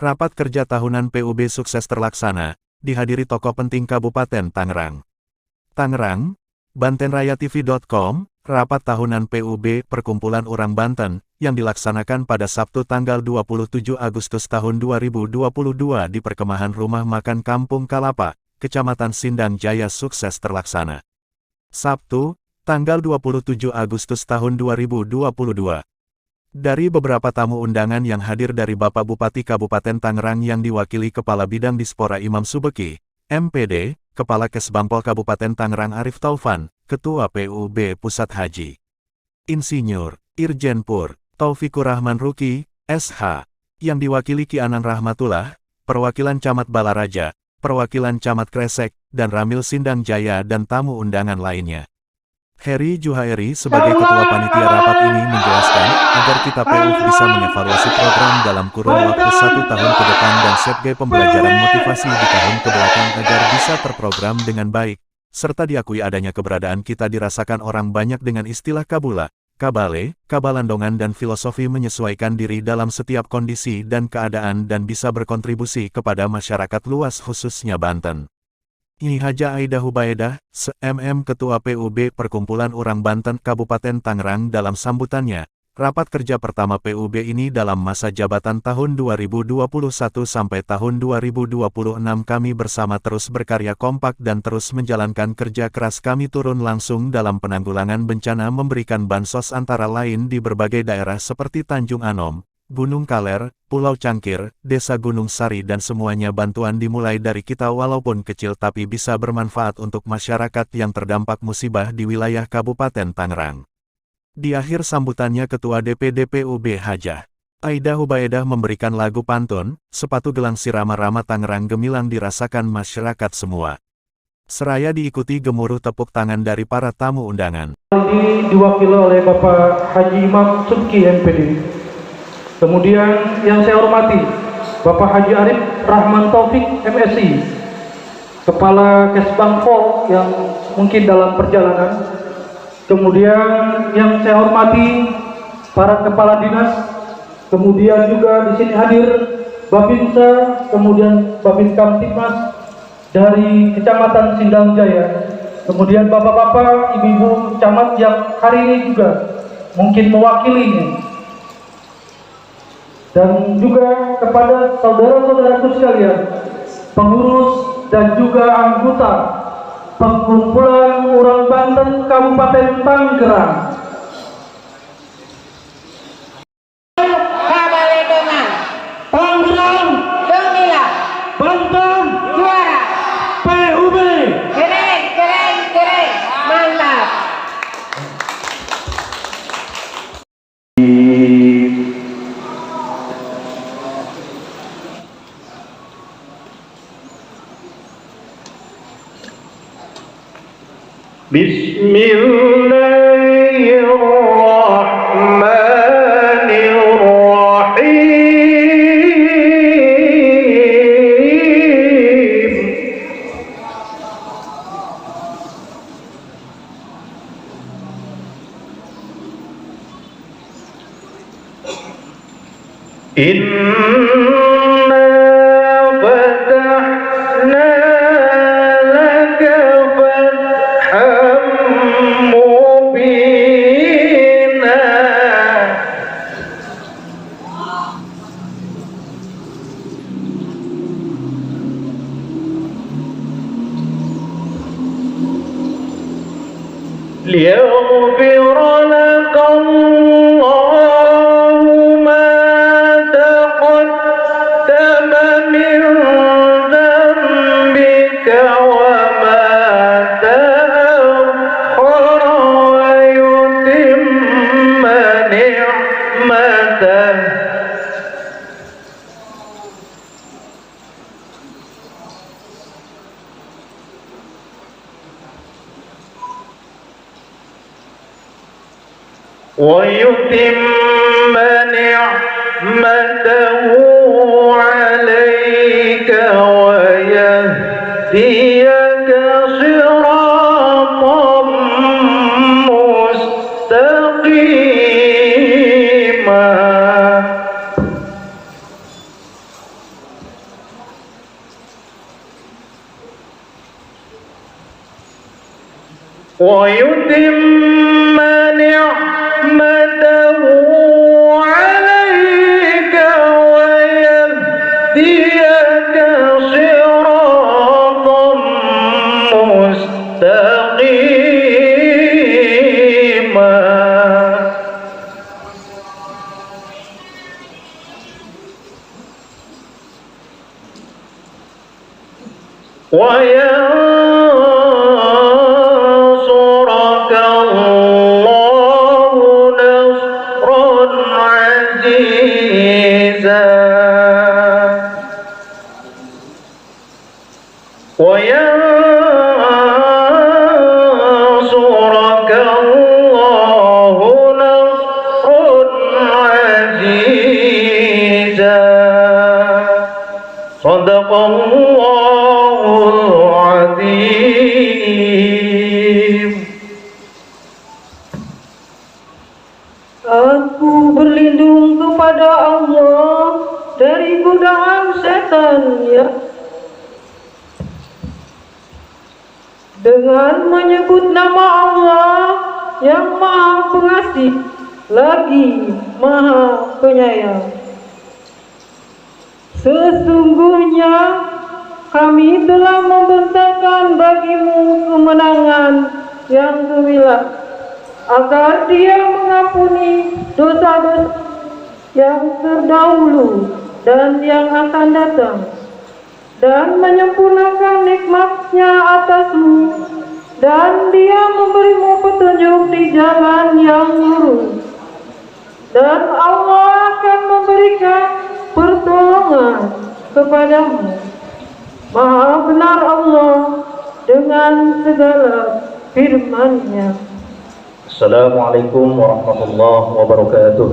Rapat kerja tahunan PUB sukses terlaksana, dihadiri tokoh penting Kabupaten Tangerang. Tangerang, bantenrayatv.com, rapat tahunan PUB Perkumpulan Orang Banten, yang dilaksanakan pada Sabtu tanggal 27 Agustus tahun 2022 di Perkemahan Rumah Makan Kampung Kalapa, Kecamatan Sindang Jaya sukses terlaksana. Sabtu, tanggal 27 Agustus tahun 2022. Dari beberapa tamu undangan yang hadir dari Bapak Bupati Kabupaten Tangerang yang diwakili Kepala Bidang Dispora Imam Subeki, MPD, Kepala Kesbangpol Kabupaten Tangerang Arif Taufan, Ketua PUB Pusat Haji, Insinyur, Irjen Pur, Taufikur Rahman Ruki, SH, yang diwakili Ki Anang Rahmatullah, Perwakilan Camat Balaraja, Perwakilan Camat Kresek, dan Ramil Sindang Jaya dan tamu undangan lainnya. Heri Juhaeri sebagai Ketua Panitia rapat ini menjelaskan, agar kita PUB bisa mengevaluasi program dalam kurun waktu 1 tahun ke depan dan setge pembelajaran motivasi di tahun kebelakang agar bisa terprogram dengan baik, serta diakui adanya keberadaan kita dirasakan orang banyak dengan istilah kabula, kabale, kabalandongan dan filosofi menyesuaikan diri dalam setiap kondisi dan keadaan dan bisa berkontribusi kepada masyarakat luas khususnya Banten. Nyi Haja Aida Hubaedah, MM Ketua PUB Perkumpulan Orang Banten Kabupaten Tangerang dalam sambutannya, rapat kerja pertama PUB ini dalam masa jabatan tahun 2021 sampai tahun 2026 kami bersama terus berkarya kompak dan terus menjalankan kerja keras kami turun langsung dalam penanggulangan bencana memberikan bansos antara lain di berbagai daerah seperti Tanjung Anom, Gunung Kaler, Pulau Cangkir, Desa Gunung Sari dan semuanya bantuan dimulai dari kita walaupun kecil tapi bisa bermanfaat untuk masyarakat yang terdampak musibah di wilayah Kabupaten Tangerang. Di akhir sambutannya Ketua DPD PUB Hajah Aida Hubaedah memberikan lagu pantun, Sepatu Gelang Si Rama-Rama Tangerang Gemilang dirasakan masyarakat semua. Seraya diikuti gemuruh tepuk tangan dari para tamu undangan. Ini diwakili oleh Bapak Haji Imam Subeki MPD. Kemudian yang saya hormati Bapak Haji Arif Rahman Taufik MSI, Kepala Kesbangpol yang mungkin dalam perjalanan. Kemudian yang saya hormati para kepala dinas. Kemudian juga di sini hadir Babinsa, kemudian Babin Kamtipmas dari Kecamatan Sindang Jaya. Kemudian bapak-bapak, ibu-ibu camat yang hari ini juga mungkin mewakilinya. Dan juga kepada saudara-saudaraku sekalian, pengurus dan juga anggota Perkumpulan Orang Banten Kabupaten Tangerang. Kabaledongan, Tangerang, gemilang, Banten, juara, PUB. keren, keren, keren, mantap. Inna fatahna laka fatham mubina. Liyaghfir laka ويتم نعمته عليك ويهديك صراطا مستقيما. ويتم نعمته عليك ويهديك صراطا مستقيما. وينصرك الله نصرا عزيزا. وينصرك الله نصرا عزيزا. صدق الله العظيم. Aku berlindung kepada Allah dari godaan setan, ya. Dengan menyebut nama Allah yang Maha Pengasih lagi Maha Penyayang. Sesungguhnya kami telah membentangkan bagimu kemenangan yang gemilang, agar Dia mengampuni dosa-dosa yang terdahulu dan yang akan datang, dan menyempurnakan nikmat-Nya atasmu, dan Dia memberimu petunjuk di jalan yang lurus, dan Allah akan memberikan pertolongan kepadamu. Maha benar Allah dengan segala firman-Nya. Assalamualaikum warahmatullahi wabarakatuh.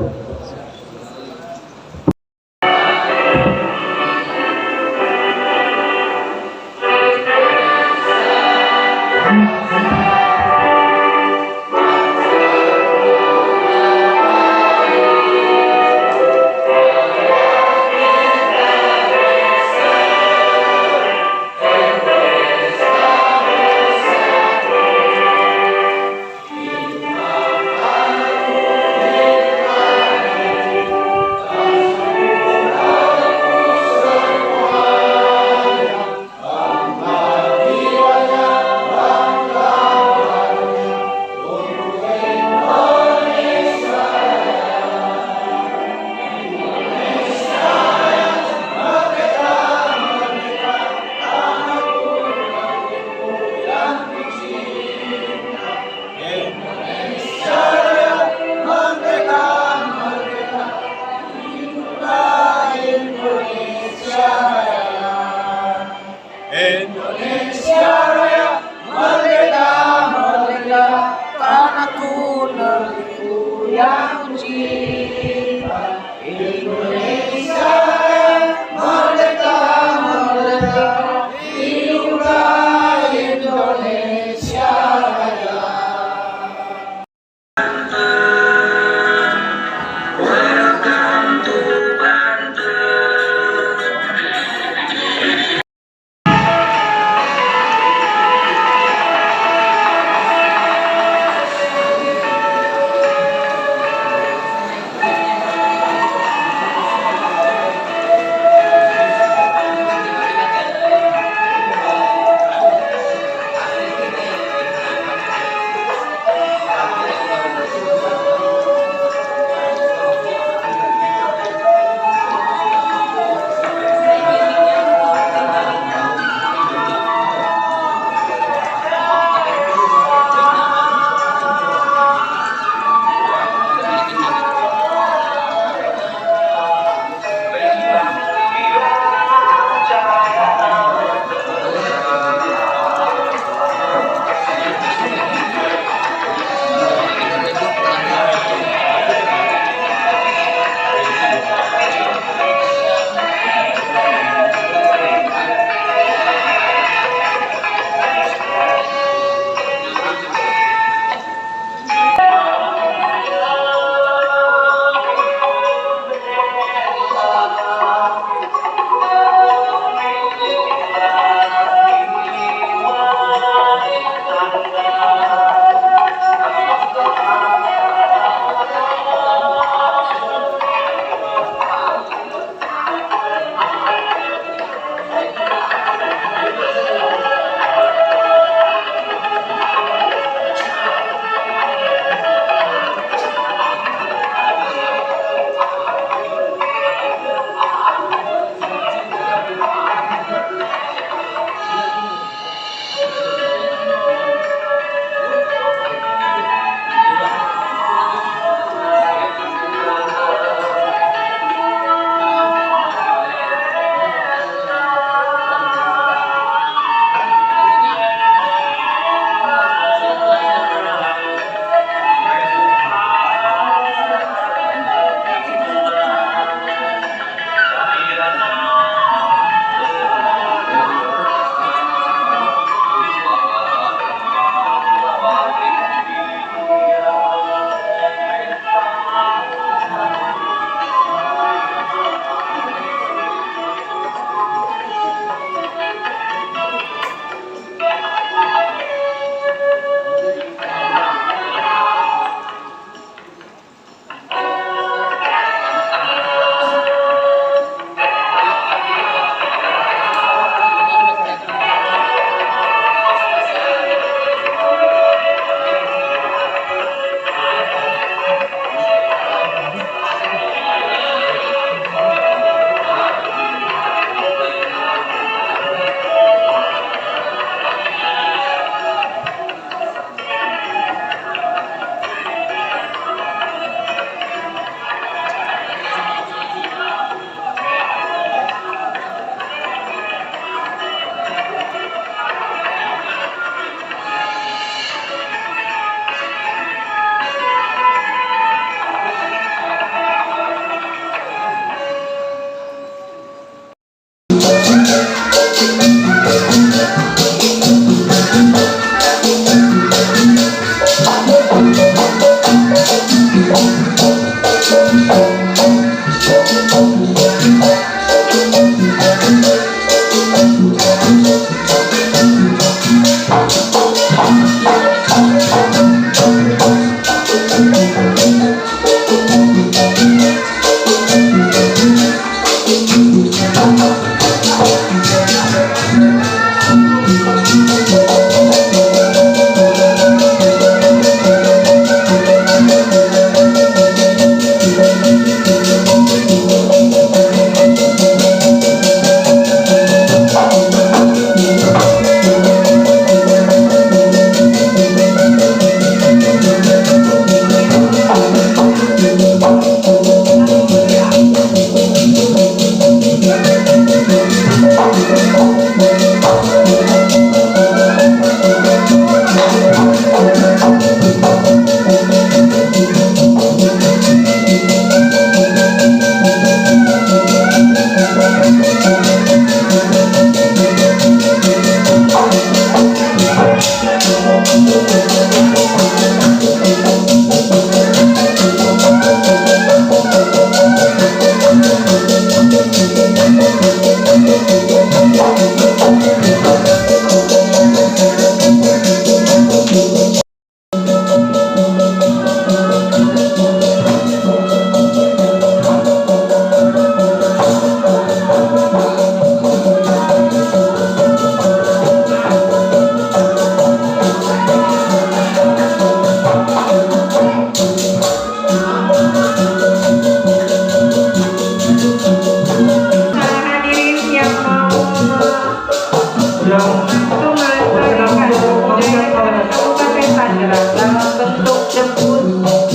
negara dalam bentuk debus,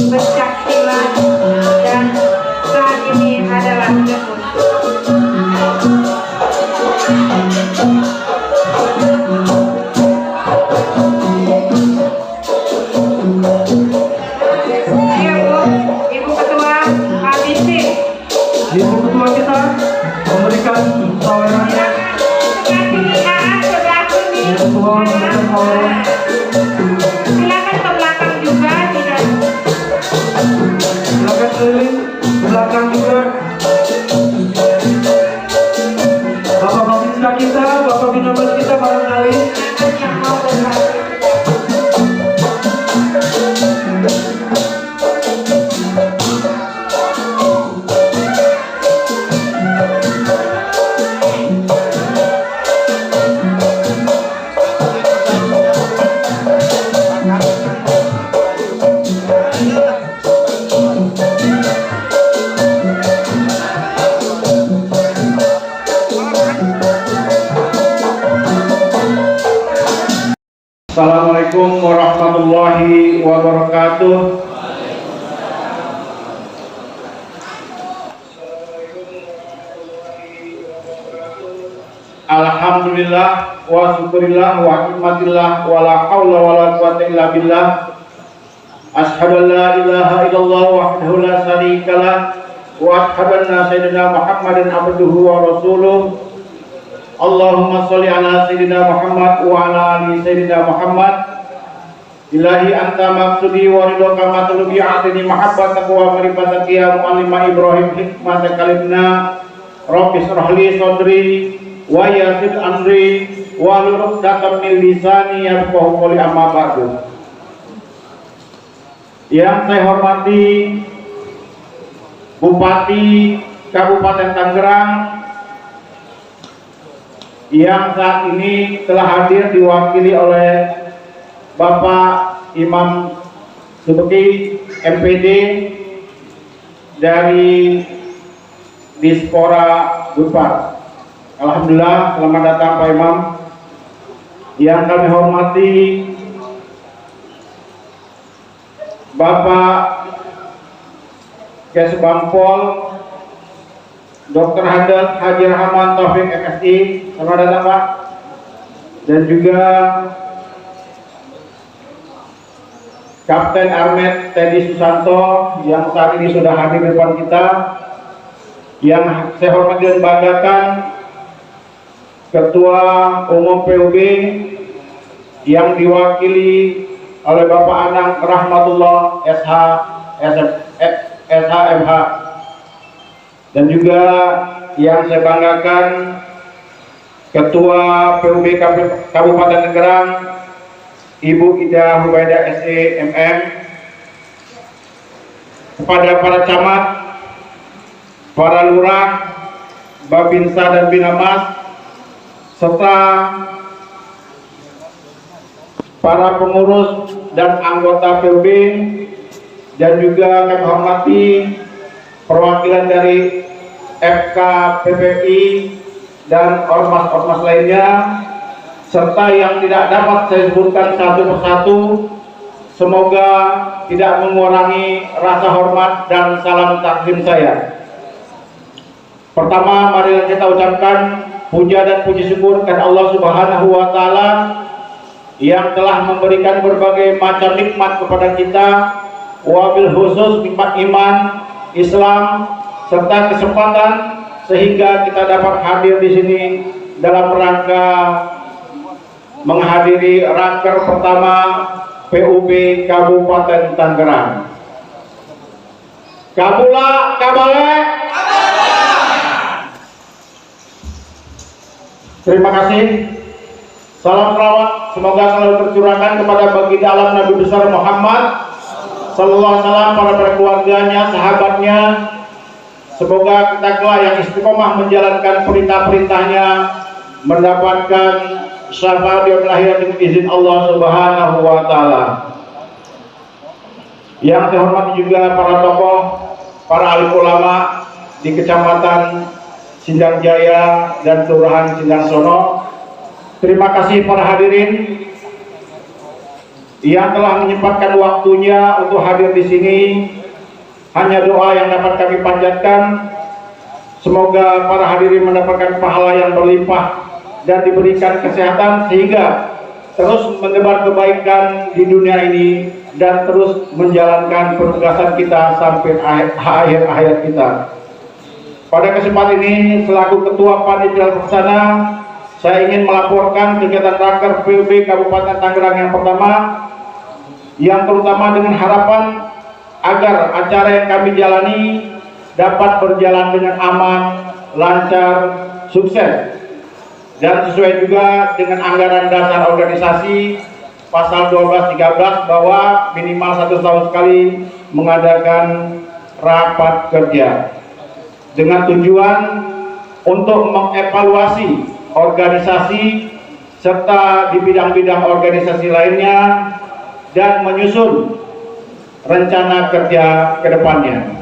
pencak silat, dan saat ini adalah debus. Ibu Ketua KBC. Ibu Ketua kita memberikan tawaran. Ibu Ketua memberikan tawaran. Silakan ke belakang juga, tidak. Silakan keliling belakang juga. Bapak Babinsa kita, Bapak Binamas kita barangkali. Yang mau berpartisipasi. Assalamualaikum warahmatullahi wabarakatuh. Alhamdulillah wa syukurillah wa nikmatillah wa la haula wa la quwwata illa billah. Asyhadu an la ilaha illallah wahdahu la syarikalah wa asyhadu anna sayyidina Muhammadan abduhu wa rasuluh. Allahumma sholli ala sayyidina Muhammad wa ala ali sayyidina Muhammad. Ilahi anta maksudi wa ridhoka matlubi atini mahabbataka wa marifataka ya mu'allima Ibrahim hikmata kalimna. Rabbi shrah li sadri wa yassir amri wa hlul 'uqdatam min lisani yafqahu qawli amma ba'du. Yang saya hormati Bupati Kabupaten Tangerang yang saat ini telah hadir diwakili oleh Bapak Imam Subeki MPD dari Dispora Unpar. Alhamdulillah, selamat datang Pak Imam. Yang kami hormati Bapak Kesbangpol Dr. Haji Rahman Taufik MSI, selamat datang Pak. Dan juga Kapten Armet Teddy Susanto yang saat ini sudah hadir di depan kita. Yang saya hormati dan banggakan Ketua Umum PUB yang diwakili oleh Bapak Anang Rahmatullah SHMH. Dan juga yang saya banggakan Ketua PUB Kabupaten Tangerang Ibu Ida Hubaidah SEMM, kepada para camat, para lurah, Babinsa dan Binamas, serta para pengurus dan anggota PUB, dan juga kami hormati perwakilan dari FKPPI dan ormas-ormas lainnya, serta yang tidak dapat saya sebutkan satu persatu. Semoga tidak mengurangi rasa hormat dan salam takdim saya. Pertama, mari kita ucapkan puja dan puji syukur kepada Allah Subhanahu wa Ta'ala yang telah memberikan berbagai macam nikmat kepada kita, wabil khusus nikmat iman, Islam, serta kesempatan sehingga kita dapat hadir di sini dalam rangka menghadiri raker pertama PUB Kabupaten Tangerang. Kabula, kabale. Terima kasih. Salam selawat semoga selalu tercurahkan kepada baginda alam Nabi besar Muhammad sallallahu alaihi wasallam, para keluarganya, sahabatnya. Semoga kita kelak yang istiqomah menjalankan perintah-perintahnya mendapatkan syafaat yaumil akhir dengan izin Allah Subhanahu wa Ta'ala. Yang saya hormati juga para tokoh, para alim ulama di Kecamatan Sindang Jaya dan Kelurahan Sindang Sono. Terima kasih para hadirin yang telah menyempatkan waktunya untuk hadir di sini. Hanya doa yang dapat kami panjatkan, semoga para hadirin mendapatkan pahala yang berlimpah dan diberikan kesehatan sehingga terus menebar kebaikan di dunia ini dan terus menjalankan penugasan kita sampai akhir hayat kita. Pada kesempatan ini, selaku Ketua Panitia Pelaksana, saya ingin melaporkan kegiatan Raker PUB Kabupaten Tangerang yang pertama, yang terutama dengan harapan agar acara yang kami jalani dapat berjalan dengan aman, lancar, sukses, dan sesuai juga dengan anggaran dasar organisasi pasal 12-13 bahwa minimal 1 tahun sekali mengadakan rapat kerja dengan tujuan untuk mengevaluasi organisasi serta di bidang-bidang organisasi lainnya dan menyusun rencana kerja ke depannya.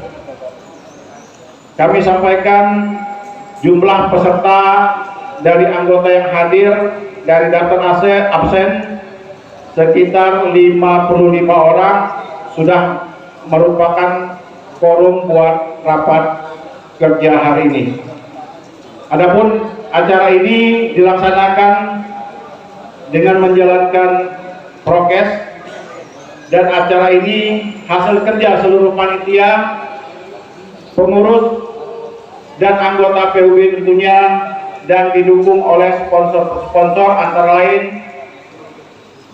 Kami sampaikan jumlah peserta dari anggota yang hadir dari daftar absen sekitar 55 orang sudah merupakan quorum buat rapat kerja hari ini. Adapun acara ini dilaksanakan dengan menjalankan prokes, dan acara ini hasil kerja seluruh panitia, pengurus, dan anggota PUB tentunya, dan didukung oleh sponsor-sponsor antara lain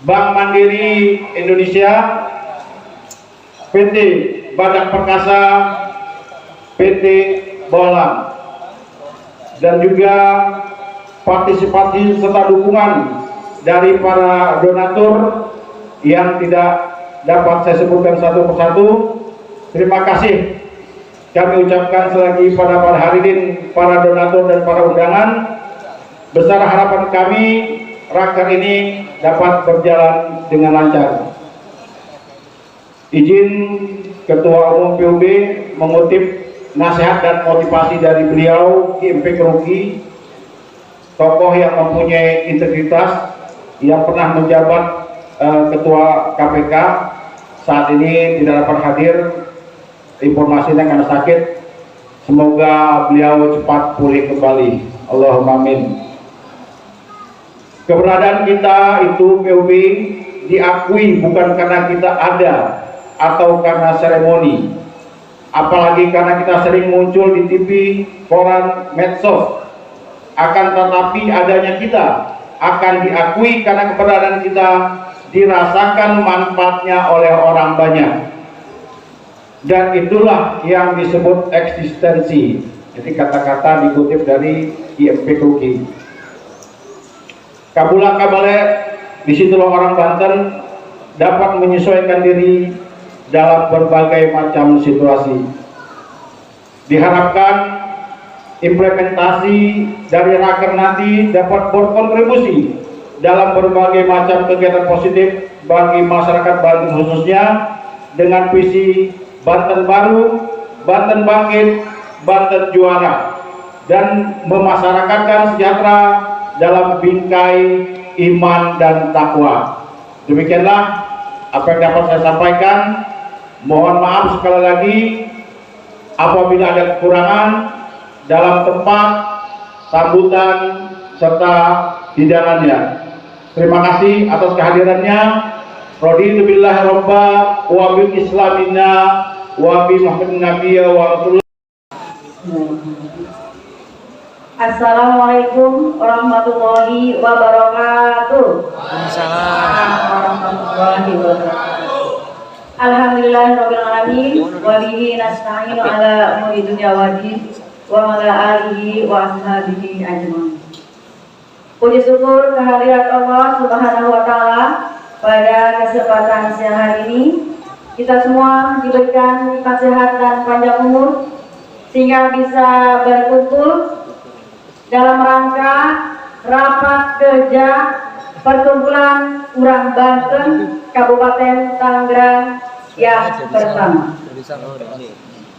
Bank Mandiri Indonesia, PT Badak Perkasa, PT Bolang, dan juga partisipasi serta dukungan dari para donatur yang tidak dapat saya sebutkan satu persatu. Terima kasih kami ucapkan selagi pada para hadirin, para donatur dan para undangan. Besar harapan kami Raker ini dapat berjalan dengan lancar. Izin Ketua Umum PUB mengutip nasihat dan motivasi dari beliau, Ki MP Keruki, tokoh yang mempunyai integritas, yang pernah menjabat Ketua KPK, saat ini tidak dapat hadir, informasinya karena sakit. Semoga beliau cepat pulih kembali. Allahumma amin. Keberadaan kita itu PUB diakui bukan karena kita ada atau karena seremoni, apalagi karena kita sering muncul di TV, koran, medsos. Akan tetapi adanya kita akan diakui karena keberadaan kita dirasakan manfaatnya oleh orang banyak, dan itulah yang disebut eksistensi. Jadi kata-kata dikutip dari IMP Kuki. Kabula kabale, disitulah orang Banten dapat menyesuaikan diri dalam berbagai macam situasi. Diharapkan implementasi dari Raker nanti dapat berkontribusi dalam berbagai macam kegiatan positif bagi masyarakat Banten, khususnya dengan visi Banten Baru, Banten Bangkit, Banten Juara, dan memasyarakatkan sejahtera dalam bingkai iman dan takwa. Demikianlah apa yang dapat saya sampaikan. Mohon maaf sekali lagi apabila ada kekurangan dalam tempat, sambutan, serta hidangannya. Terima kasih atas kehadirannya. Raditu billahi robba wa bil islamina wa bi Muhammadin nabiyya wa rasulullah. Assalamualaikum warahmatullahi wabarakatuh. Warahmatullahi wabarakatuh. Alhamdulillahirabbil alamin wa bihi nasta'inu ala umuri dunya waddin wa ala alihi wa ashabihi ajmain. Puji syukur kehadirat Allah Subhanahu wa taala. Pada kesempatan siang hari ini kita semua diberikan nikmat sehat dan panjang umur sehingga bisa berkumpul dalam rangka rapat kerja perkumpulan Urang Banten Kabupaten Tangerang yang pertama.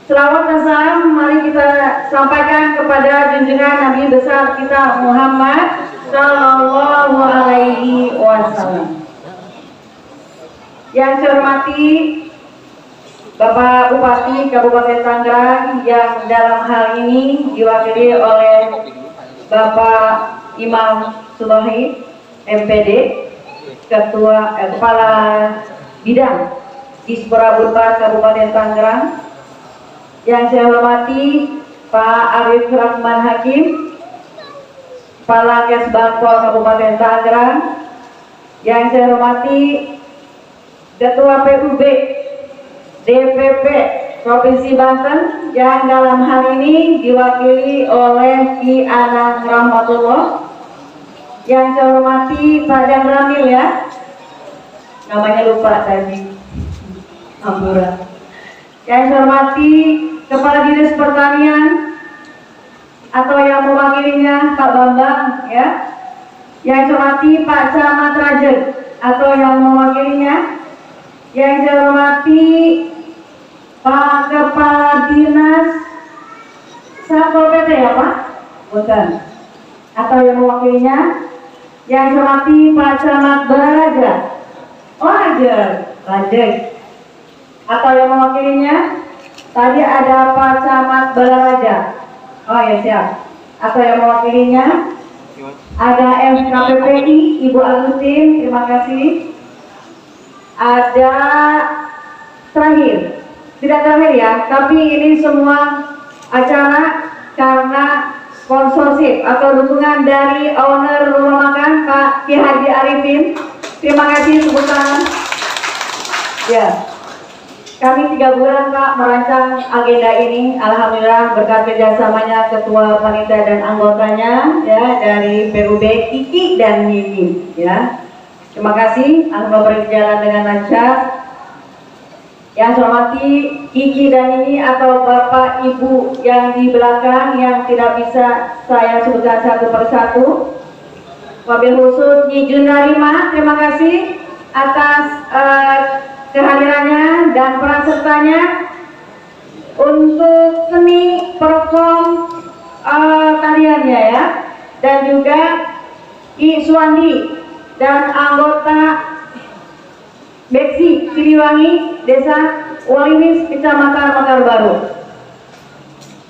Selawat dan salam mari kita sampaikan kepada junjungan Nabi besar kita Muhammad Sallallahu Alaihi Wasallam. Yang saya hormati Bapak Bupati Kabupaten Tangerang yang dalam hal ini diwakili oleh Bapak Imam Subahi, MPD, Kepala Bidang Dispora Unpad Kabupaten Tangerang. Yang saya hormati Pak Arif Rahman Hakim, Kepala Kesbangpol Kabupaten Tangerang. Yang saya hormati Ketua PUB DPP Provinsi Banten yang dalam hal ini diwakili oleh Ki Anang Rahmatullah. Yang saya hormati Pak Dan Ramil, ya, namanya lupa tadi, Ampura. Yang saya hormati Kepala Dinas Pertanian atau yang mewakilinya Pak Bambang, ya. Yang saya hormati Pak Camat Rajen atau yang mewakilinya. Yang saya hormati Pak Kepala Dinas Satpol PP, ya Pak? Bukan. Atau yang mewakilinya. Yang saya hormati Pak Camat Baraja. Oh, Rajek. Atau yang mewakilinya. Tadi ada Pak Camat Baraja. Oh ya, siap. Atau yang mewakilinya. Ada FKPPI Ibu Agustin, terima kasih. Ada terakhir, tidak terakhir ya, tapi ini semua acara karena sponsorship atau dukungan dari owner rumah makan Pak Ki Haji Arifin. Terima kasih, tepuk tangan. Ya, kami 3 bulan Pak merancang agenda ini. Alhamdulillah berkat kerjasamanya Ketua Panitia dan anggotanya, ya, dari PUB Kiki dan Mimi, ya. Terima kasih, alhamdulillah berjalan dengan lancar. Yang saya hormati Kiki dan ini atau Bapak Ibu yang di belakang yang tidak bisa saya sebutkan satu persatu. Wabil khusus Nyi Junarima, terima kasih atas kehadirannya dan peran sertanya untuk seni perform tariannya, ya. Dan juga I Suwandi dan anggota Beksi Siliwangi, Desa Walimis, Kecamatan Mekar Baru.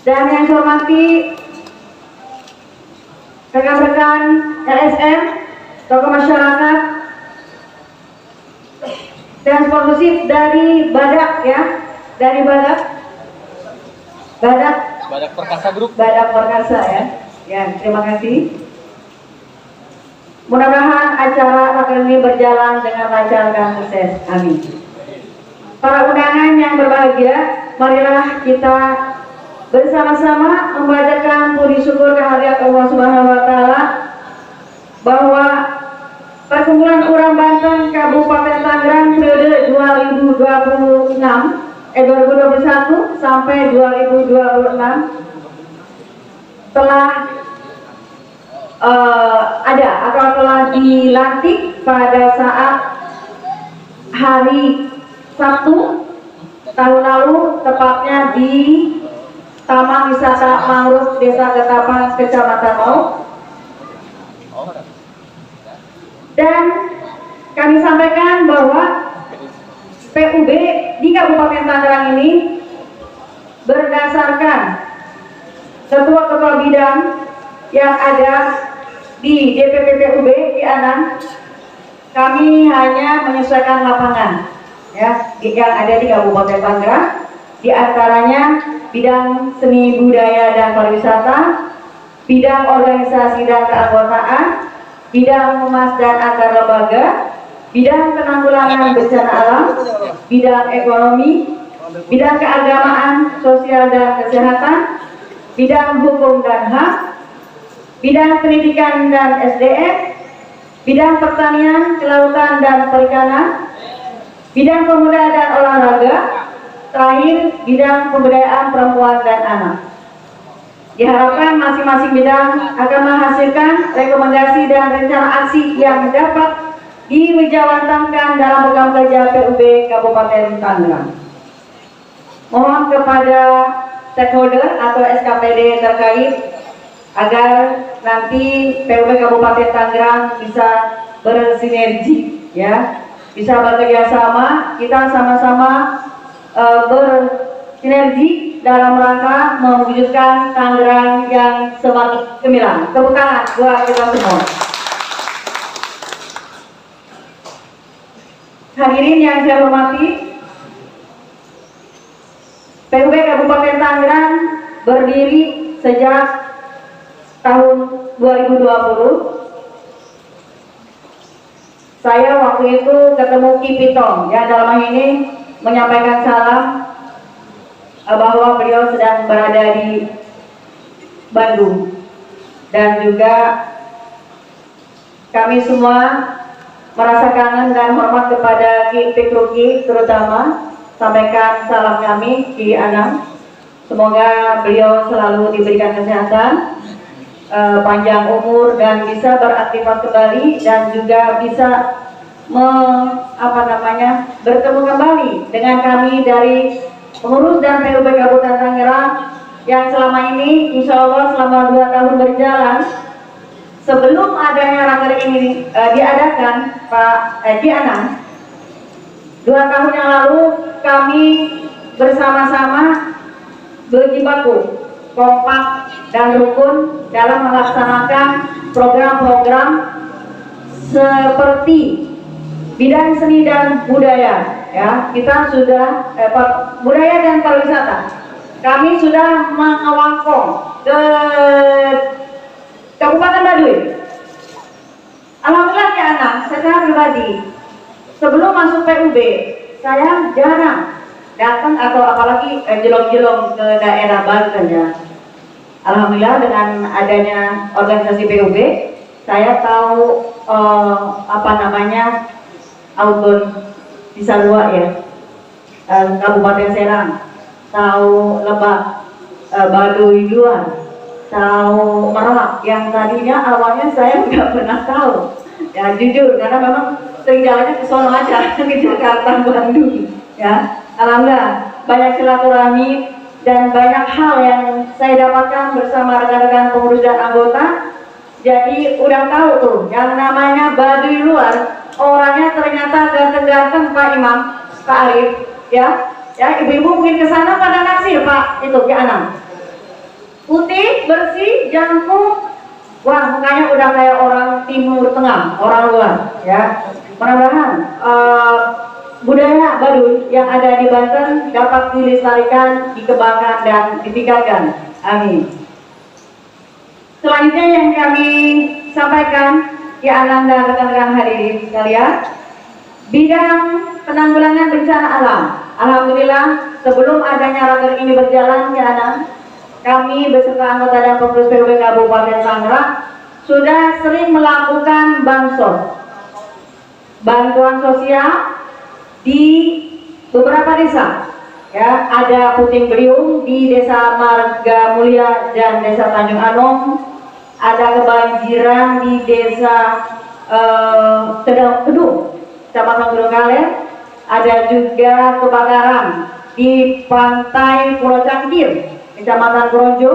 Dan yang saya hormati rekan-rekan LSM, tokoh masyarakat, dan sponsorship dari Badak, ya, dari Badak Perkasa Group, Badak Perkasa, ya. Ya, terima kasih. Mudah-mudahan acara raker ini berjalan dengan lancar dan sukses. Amin. Para undangan yang berbahagia, marilah kita bersama-sama membacakan puji syukur kehadirat Allah Subhanahu wa taala bahwa Perkumpulan Urang Banten Kabupaten Tangerang periode 2021 sampai 2026 telah ada atau telah dilantik pada saat hari Sabtu tahun lalu, tepatnya di Taman Wisata Mangrove Desa Ketapang, Kecamatan Mau. Dan kami sampaikan bahwa PUB di Kabupaten Tangerang ini berdasarkan ketua-ketua bidang yang ada di DPP PUB di Anang, kami hanya menyesuaikan lapangan, ya, yang ada di Kabupaten Tangerang, di antaranya bidang seni budaya dan pariwisata, bidang organisasi dan keanggotaan, bidang humas dan antar lembaga, bidang penanggulangan bencana alam, bidang ekonomi, bidang keagamaan, sosial dan kesehatan, bidang hukum dan HAM, bidang pendidikan dan SDM, bidang pertanian, kelautan dan perikanan, bidang pemuda dan olahraga, terakhir bidang pemberdayaan perempuan dan anak. Diharapkan masing-masing bidang akan menghasilkan rekomendasi dan rencana aksi yang dapat diwijawantahkan dalam program kerja PUB Kabupaten Tangerang. Mohon kepada stakeholder atau SKPD terkait agar nanti PUB Kabupaten Tangerang bisa bersinergi, ya, bisa bekerja sama, kita sama-sama bersinergi dalam rangka mewujudkan Tangerang yang semakin gemilang. Tepuk tangan buat kita semua. Hadirin yang saya hormati, PUB Kabupaten Tangerang berdiri sejak tahun 2020. Saya waktu itu ketemu Ki Pitong, ya dalam hal ini menyampaikan salam bahwa beliau sedang berada di Bandung, dan juga kami semua merasa kangen dan hormat kepada Ki Pikruki, terutama sampaikan salam kami Ki Anang. Semoga beliau selalu diberikan kesehatan, panjang umur, dan bisa beraktivitas kembali, dan juga bisa bertemu kembali dengan kami dari pengurus dan PUB Kabupaten Tangerang yang selama ini insya Allah selama 2 tahun berjalan. Sebelum adanya raker ini diadakan Pak Ki Anang, 2 tahun yang lalu kami bersama-sama berjibaku, kompak dan rukun dalam melaksanakan program-program seperti bidang seni dan budaya. Ya, kita sudah budaya dan pariwisata. Kami sudah mengawangkong ke Kabupaten Baduy. Alhamdulillah ya anak, secara pribadi sebelum masuk PUB saya jarang datang atau apalagi jelong-jelong ke daerah Banten ya. Alhamdulillah dengan adanya organisasi PUB, saya tahu Outbound Cisarua ya, Kabupaten Serang, tahu Lebak, Baduy Luar, tahu Merak yang tadinya awalnya saya nggak pernah tahu. Ya jujur, karena memang sering jalannya ke sono aja, ke Jakarta, Bandung. Ya, alhamdulillah banyak silaturahmi dan banyak hal yang saya dapatkan bersama rekan-rekan pengurus dan anggota. Jadi udah tahu tuh yang namanya Baduy Luar, orangnya ternyata ganteng-ganteng Pak Imam, Pak Arif, ya. Ya, ibu-ibu mungkin ke sana pada naksir Pak itu Ki Anang. Putih, bersih, jangkung, wah mukanya udah kayak orang Timur Tengah, orang luar, ya. Mudah-mudahan budaya Baduy yang ada di Banten dapat dilestarikan, dikembangkan dan ditingkatkan. Amin. Selanjutnya yang kami sampaikan, Ki Anang dan rekan-rekan hadirin sekalian, bidang penanggulangan bencana alam. Alhamdulillah sebelum adanya raker ini berjalan, Ki Anang, kami beserta anggota dan pengurus PUB Kabupaten Tangerang sudah sering melakukan bantuan sosial di beberapa desa. Ya, ada Puting Beliung di Desa Marga Mulia dan Desa Tanjung Anom, ada kebanjiran di Desa Kedung, Kecamatan Gunung Kaler, ada juga kebakaran di Pantai Pulau Cangkir, Kecamatan Kronjo,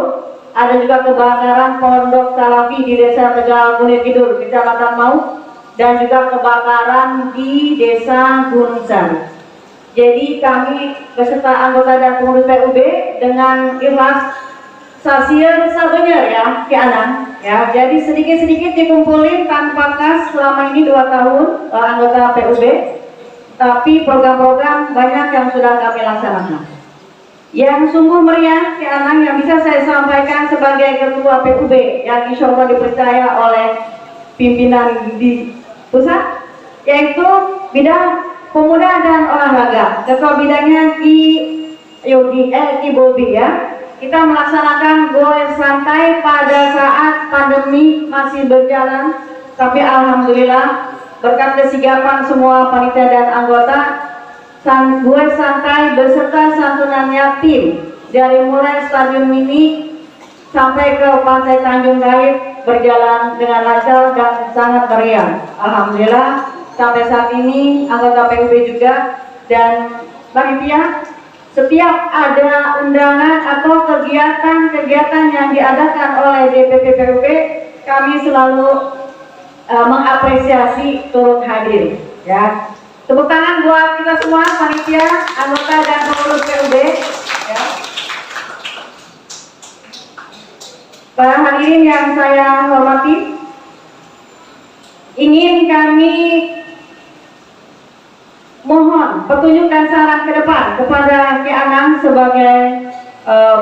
ada juga kebakaran Pondok Salafi di Desa Tegal Munir Kidul, Kecamatan Mau, dan juga kebakaran di Desa Gunung Sari. Jadi kami beserta anggota dan pengurus PUB dengan ikhlas sasier sabenyer ya Ki Anang ya. Jadi sedikit-sedikit dikumpulin tanpa kas selama ini 2 tahun anggota PUB, tapi program-program banyak yang sudah kami laksanakan. Yang sungguh meriah Ki Anang yang bisa saya sampaikan sebagai ketua PUB yang insya Allah dipercaya oleh pimpinan di pusat, yaitu bidang pemuda dan olahraga. Ketua bidangnya Ki Bobi ya. Kita melaksanakan goes santai pada saat pandemi masih berjalan, tapi alhamdulillah berkat kesigapan semua panitia dan anggota, goes santai beserta santunan yatim dari mulai stadion mini sampai ke Pantai Tanjung Kait berjalan dengan lancar dan sangat meriah. Alhamdulillah sampai saat ini anggota PUB juga dan panitia setiap ada undangan atau kegiatan-kegiatan yang diadakan oleh DPP PUB, kami selalu mengapresiasi turut hadir ya. Tepuk tangan buat kita semua, panitia, anggota dan pengurus PUB. Ya. Para hadirin yang saya hormati, ingin kami mohon petunjuk dan saran ke depan kepada Ki Anang sebagai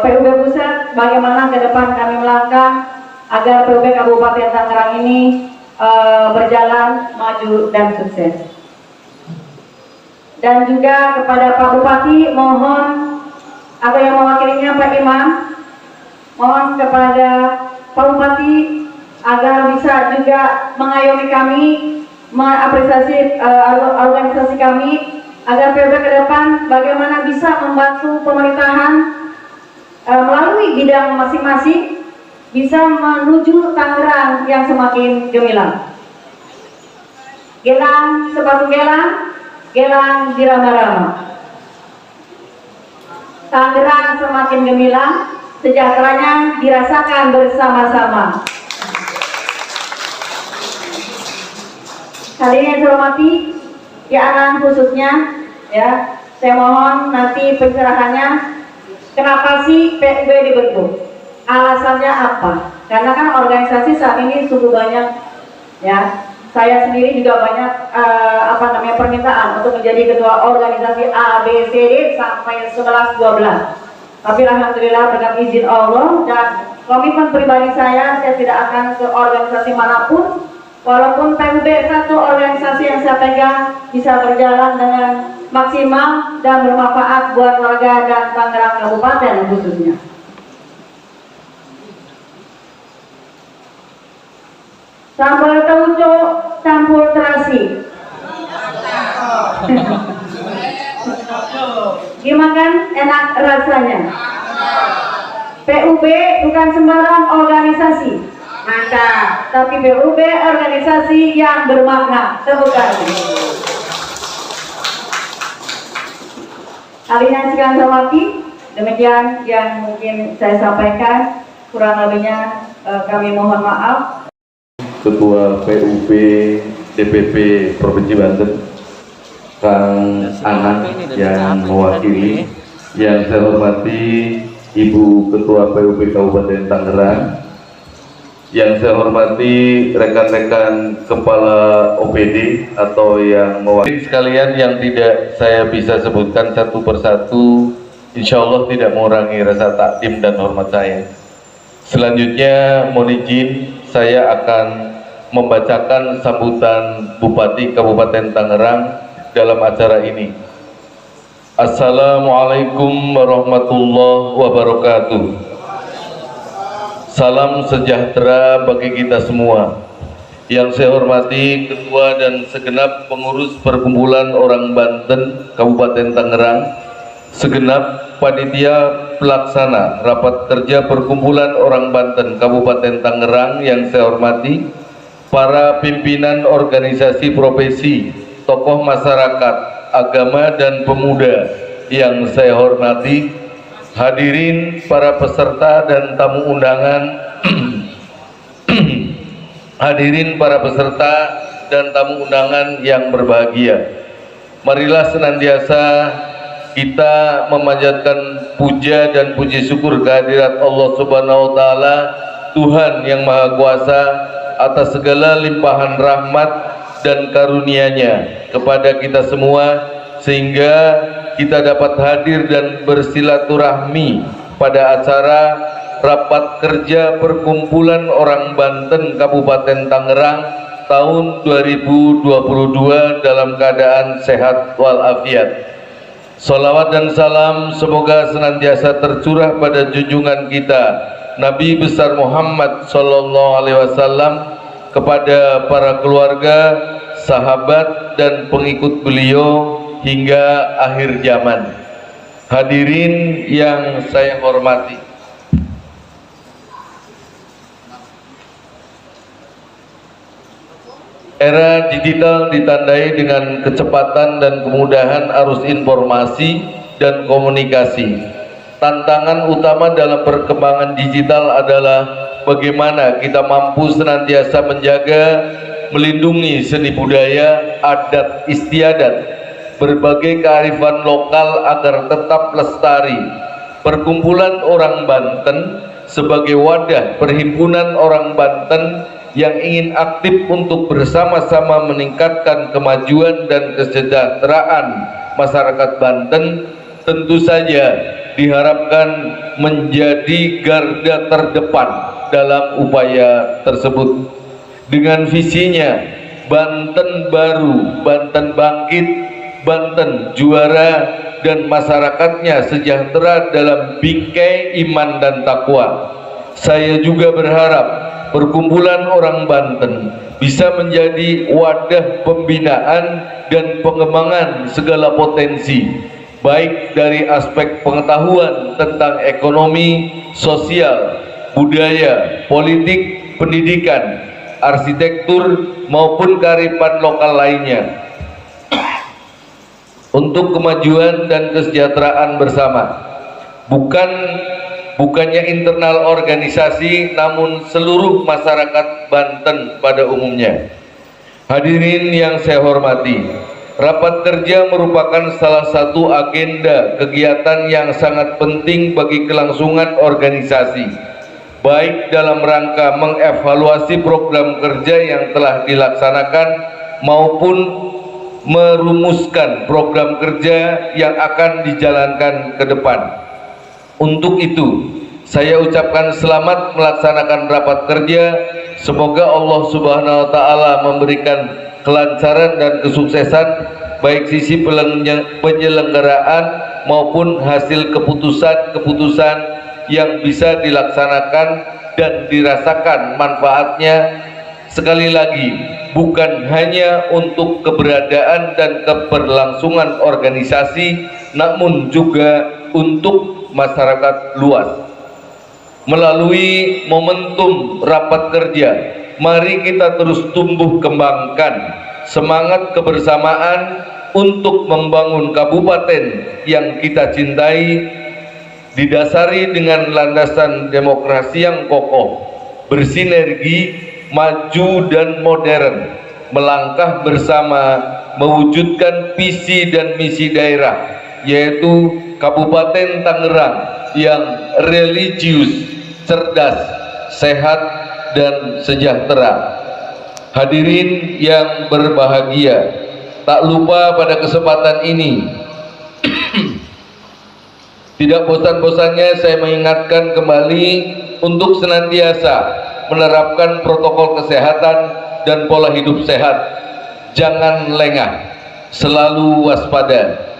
PUB Pusat, bagaimana ke depan kami melangkah agar PUB Kabupaten Tangerang ini berjalan maju dan sukses. Dan juga kepada Pak Bupati, mohon atau yang mewakilinya Pak Imam, mohon kepada Pak Bupati agar bisa juga mengayomi kami, mengapresiasi organisasi kami, agar PUB ke depan bagaimana bisa membantu pemerintahan melalui bidang masing-masing bisa menuju Tangerang yang semakin gemilang. Gelang sepatu gelang, gelang dirama-rama. Tangerang semakin gemilang, sejahteranya dirasakan bersama-sama. Kali ini saya hormati Ki Anang khususnya, ya, saya mohon nanti pencerahannya kenapa sih PUB dibentuk, alasannya apa? Karena kan organisasi saat ini sungguh banyak, ya. Saya sendiri juga banyak permintaan untuk menjadi ketua organisasi A, B, C, D sampai 11, 12. Tapi alhamdulillah berkat izin Allah dan komitmen pribadi saya tidak akan ke organisasi manapun. Walaupun PUB satu organisasi yang saya pegang bisa berjalan dengan maksimal dan bermanfaat buat warga dan Tangerang Kabupaten khususnya. Sambal tauco campur terasi. Gimana kan enak rasanya? PUB bukan sembarang organisasi, mantap. Tapi PUB organisasi yang bermakna. Tepuk tangan. Kali ini sekian hormati, demikian yang mungkin saya sampaikan. Kurang lebihnya kami mohon maaf. Ketua PUB DPP Provinsi Banten, Kang Anang yang mewakili, yang saya hormati Ibu Ketua PUB Kabupaten Tangerang, yang saya hormati rekan-rekan Kepala OPD atau yang mewakili sekalian yang tidak saya bisa sebutkan satu persatu, insya Allah tidak mengurangi rasa takdim dan hormat saya. Selanjutnya mohon izin saya akan membacakan sambutan Bupati Kabupaten Tangerang dalam acara ini. Assalamualaikum warahmatullahi wabarakatuh. Salam sejahtera bagi kita semua. Yang saya hormati Ketua dan segenap pengurus Perkumpulan Orang Banten Kabupaten Tangerang, segenap panitia pelaksana rapat kerja Perkumpulan Orang Banten Kabupaten Tangerang yang saya hormati, para pimpinan organisasi profesi, tokoh masyarakat, agama dan pemuda yang saya hormati, hadirin para peserta dan tamu undangan, hadirin para peserta dan tamu undangan yang berbahagia. Marilah senantiasa kita memanjatkan puja dan puji syukur kehadirat Allah Subhanahu wa taala, Tuhan yang Maha Kuasa, atas segala limpahan rahmat dan karunia-Nya kepada kita semua, sehingga kita dapat hadir dan bersilaturahmi pada acara rapat kerja Perkumpulan Orang Banten Kabupaten Tangerang tahun 2022 dalam keadaan sehat walafiat. Salawat dan salam semoga senantiasa tercurah pada junjungan kita Nabi besar Muhammad sallallahu alaihi wasallam, kepada para keluarga, sahabat dan pengikut beliau hingga akhir zaman. Hadirin yang saya hormati, era digital ditandai dengan kecepatan dan kemudahan arus informasi dan komunikasi. Tantangan utama dalam perkembangan digital adalah bagaimana kita mampu senantiasa menjaga, melindungi seni budaya, adat istiadat, berbagai kearifan lokal agar tetap lestari. Perkumpulan Orang Banten sebagai wadah perhimpunan orang Banten yang ingin aktif untuk bersama-sama meningkatkan kemajuan dan kesejahteraan masyarakat Banten tentu saja diharapkan menjadi garda terdepan dalam upaya tersebut. Dengan visinya Banten baru, Banten bangkit, Banten juara, dan masyarakatnya sejahtera dalam bingkai iman dan takwa. Saya juga berharap Perkumpulan Orang Banten bisa menjadi wadah pembinaan dan pengembangan segala potensi, baik dari aspek pengetahuan tentang ekonomi, sosial, budaya, politik, pendidikan, arsitektur, maupun kearifan lokal lainnya, untuk kemajuan dan kesejahteraan bersama. Bukannya internal organisasi, namun seluruh masyarakat Banten pada umumnya. Hadirin yang saya hormati, rapat kerja merupakan salah satu agenda kegiatan yang sangat penting bagi kelangsungan organisasi, baik dalam rangka mengevaluasi program kerja yang telah dilaksanakan maupun merumuskan program kerja yang akan dijalankan ke depan. Untuk itu, saya ucapkan selamat melaksanakan rapat kerja. Semoga Allah Subhanahu wa Ta'ala memberikan kelancaran dan kesuksesan baik sisi penyelenggaraan maupun hasil keputusan-keputusan yang bisa dilaksanakan dan dirasakan manfaatnya. Sekali lagi, bukan hanya untuk keberadaan dan keberlangsungan organisasi, namun juga untuk masyarakat luas. Melalui momentum rapat kerja, mari kita terus tumbuh kembangkan semangat kebersamaan untuk membangun kabupaten yang kita cintai, didasari dengan landasan demokrasi yang kokoh, bersinergi, maju dan modern, melangkah bersama mewujudkan visi dan misi daerah, yaitu Kabupaten Tangerang yang religius, cerdas, sehat, dan sejahtera. Hadirin yang berbahagia, tak lupa pada kesempatan ini tidak bosan-bosannya saya mengingatkan kembali untuk senantiasa menerapkan protokol kesehatan dan pola hidup sehat. Jangan lengah, selalu waspada.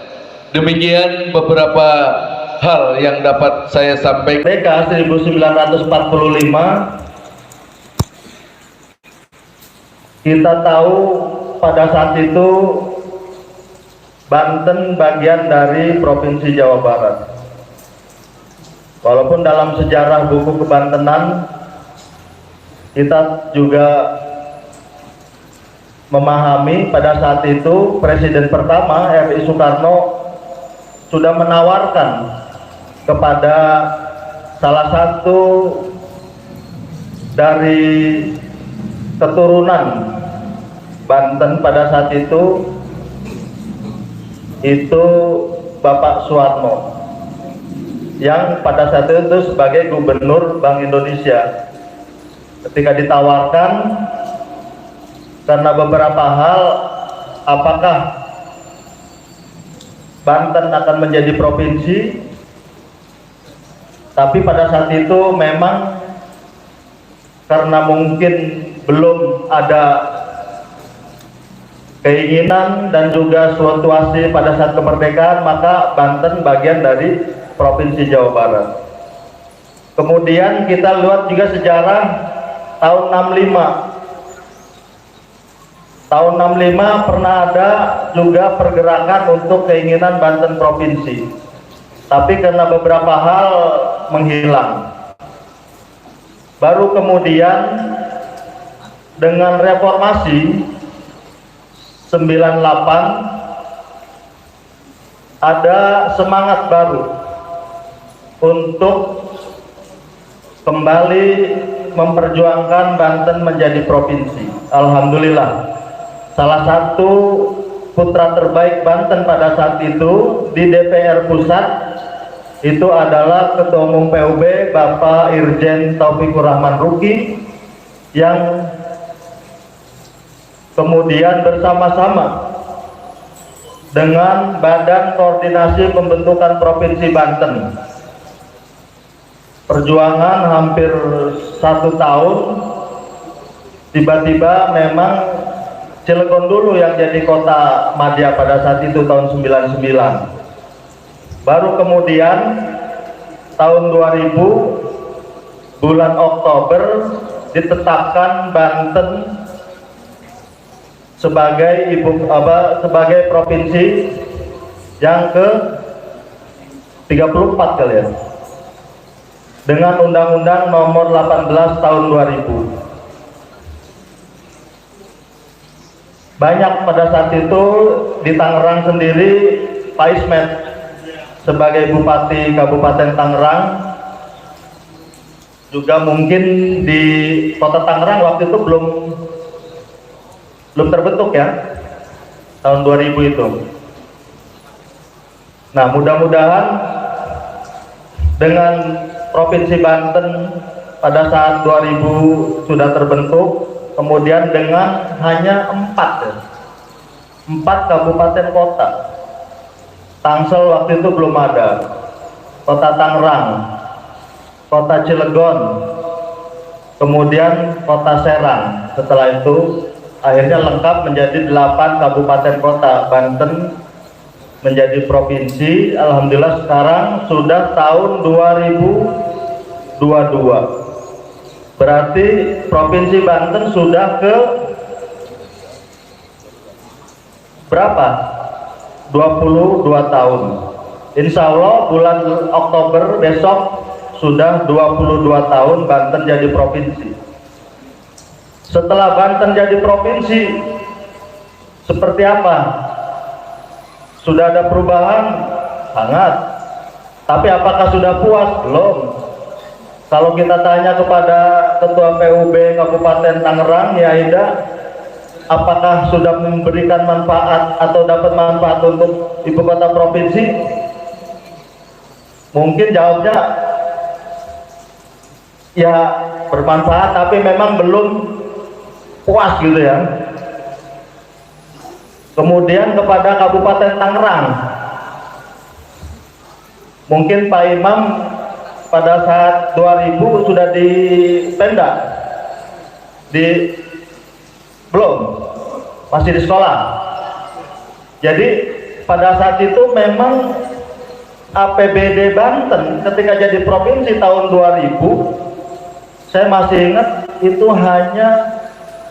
Demikian beberapa hal yang dapat saya sampaikan. PK 1945, kita tahu pada saat itu Banten bagian dari Provinsi Jawa Barat. Walaupun dalam sejarah buku kebantenan kita juga memahami pada saat itu Presiden pertama R.I. Soekarno sudah menawarkan kepada salah satu dari keturunan Banten pada saat itu Bapak Soeharto, yang pada saat itu sebagai Gubernur Bank Indonesia. Ketika ditawarkan karena beberapa hal, apakah Banten akan menjadi provinsi, tapi pada saat itu memang karena mungkin belum ada keinginan dan juga situasi pada saat kemerdekaan, maka Banten bagian dari Provinsi Jawa Barat. Kemudian kita lihat juga sejarah tahun 65. Tahun 65 pernah ada juga pergerakan untuk keinginan Banten provinsi, tapi karena beberapa hal menghilang. Baru kemudian dengan reformasi 98 ada semangat baru untuk kembali memperjuangkan Banten menjadi provinsi. Alhamdulillah, salah satu putra terbaik Banten pada saat itu di DPR Pusat itu adalah Ketua Umum PUB Bapak Irjen Taufikur Rahman Ruki, yang kemudian bersama-sama dengan Badan Koordinasi Pembentukan Provinsi Banten perjuangan hampir 1 tahun. Tiba-tiba memang Cilegon dulu yang jadi kota madya pada saat itu tahun 99. Baru kemudian tahun 2000 bulan Oktober ditetapkan Banten sebagai sebagai provinsi yang ke 34 kali ya, dengan Undang-Undang Nomor 18 Tahun 2000. Banyak pada saat itu di Tangerang sendiri, Pak Ismet sebagai Bupati Kabupaten Tangerang, juga mungkin di Kota Tangerang waktu itu belum terbentuk ya, tahun 2000 itu. Nah, mudah-mudahan dengan Provinsi Banten pada saat 2000 sudah terbentuk, kemudian dengan hanya 4 kabupaten kota. Tangsel waktu itu belum ada, Kota Tangerang, Kota Cilegon, kemudian Kota Serang. Setelah itu akhirnya lengkap menjadi 8 kabupaten kota. Banten menjadi provinsi. Alhamdulillah sekarang sudah tahun 2022. Berarti Provinsi Banten sudah ke berapa? 22 tahun. Insya Allah bulan Oktober besok sudah 22 tahun Banten jadi provinsi. Setelah Banten jadi provinsi, seperti apa? Sudah ada perubahan? Sangat. Tapi apakah sudah puas? Belum. Kalau kita tanya kepada Ketua PUB Kabupaten Tangerang, ya Ida, apakah sudah memberikan manfaat atau dapat manfaat untuk ibu kota provinsi? Mungkin jawabnya ya bermanfaat, tapi memang belum puas gitu ya. Kemudian kepada Kabupaten Tangerang, mungkin Pak Imam pada saat 2000 sudah di Pemda, belum, masih di sekolah. Jadi pada saat itu memang APBD Banten ketika jadi provinsi tahun 2000, saya masih ingat itu hanya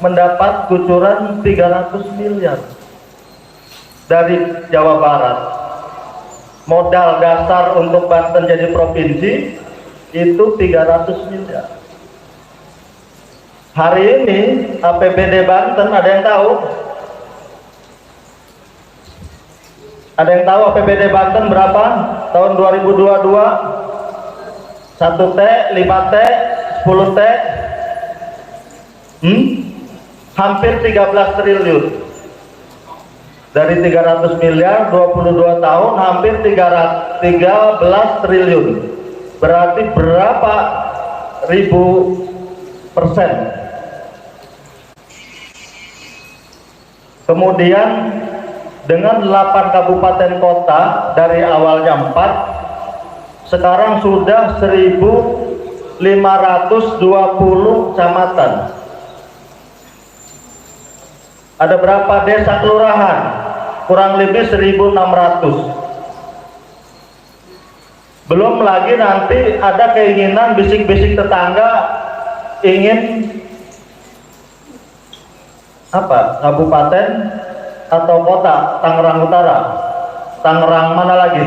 mendapat kucuran 300 miliar dari Jawa Barat. Modal dasar untuk Banten jadi provinsi itu 300 miliar. Hari ini APBD Banten ada yang tahu? Ada yang tahu APBD Banten berapa tahun 2022? 1T, 5T, 10T? Hampir 13 triliun. Dari 300 miliar 22 tahun hampir 13 triliun. Berarti berapa ribu persen? Kemudian dengan 8 kabupaten kota, dari awalnya 4, sekarang sudah 1.520 kecamatan. Ada berapa desa kelurahan? Kurang lebih 1.600. Belum lagi nanti ada keinginan bisik-bisik tetangga ingin kabupaten atau kota Tangerang Utara, Tangerang mana lagi?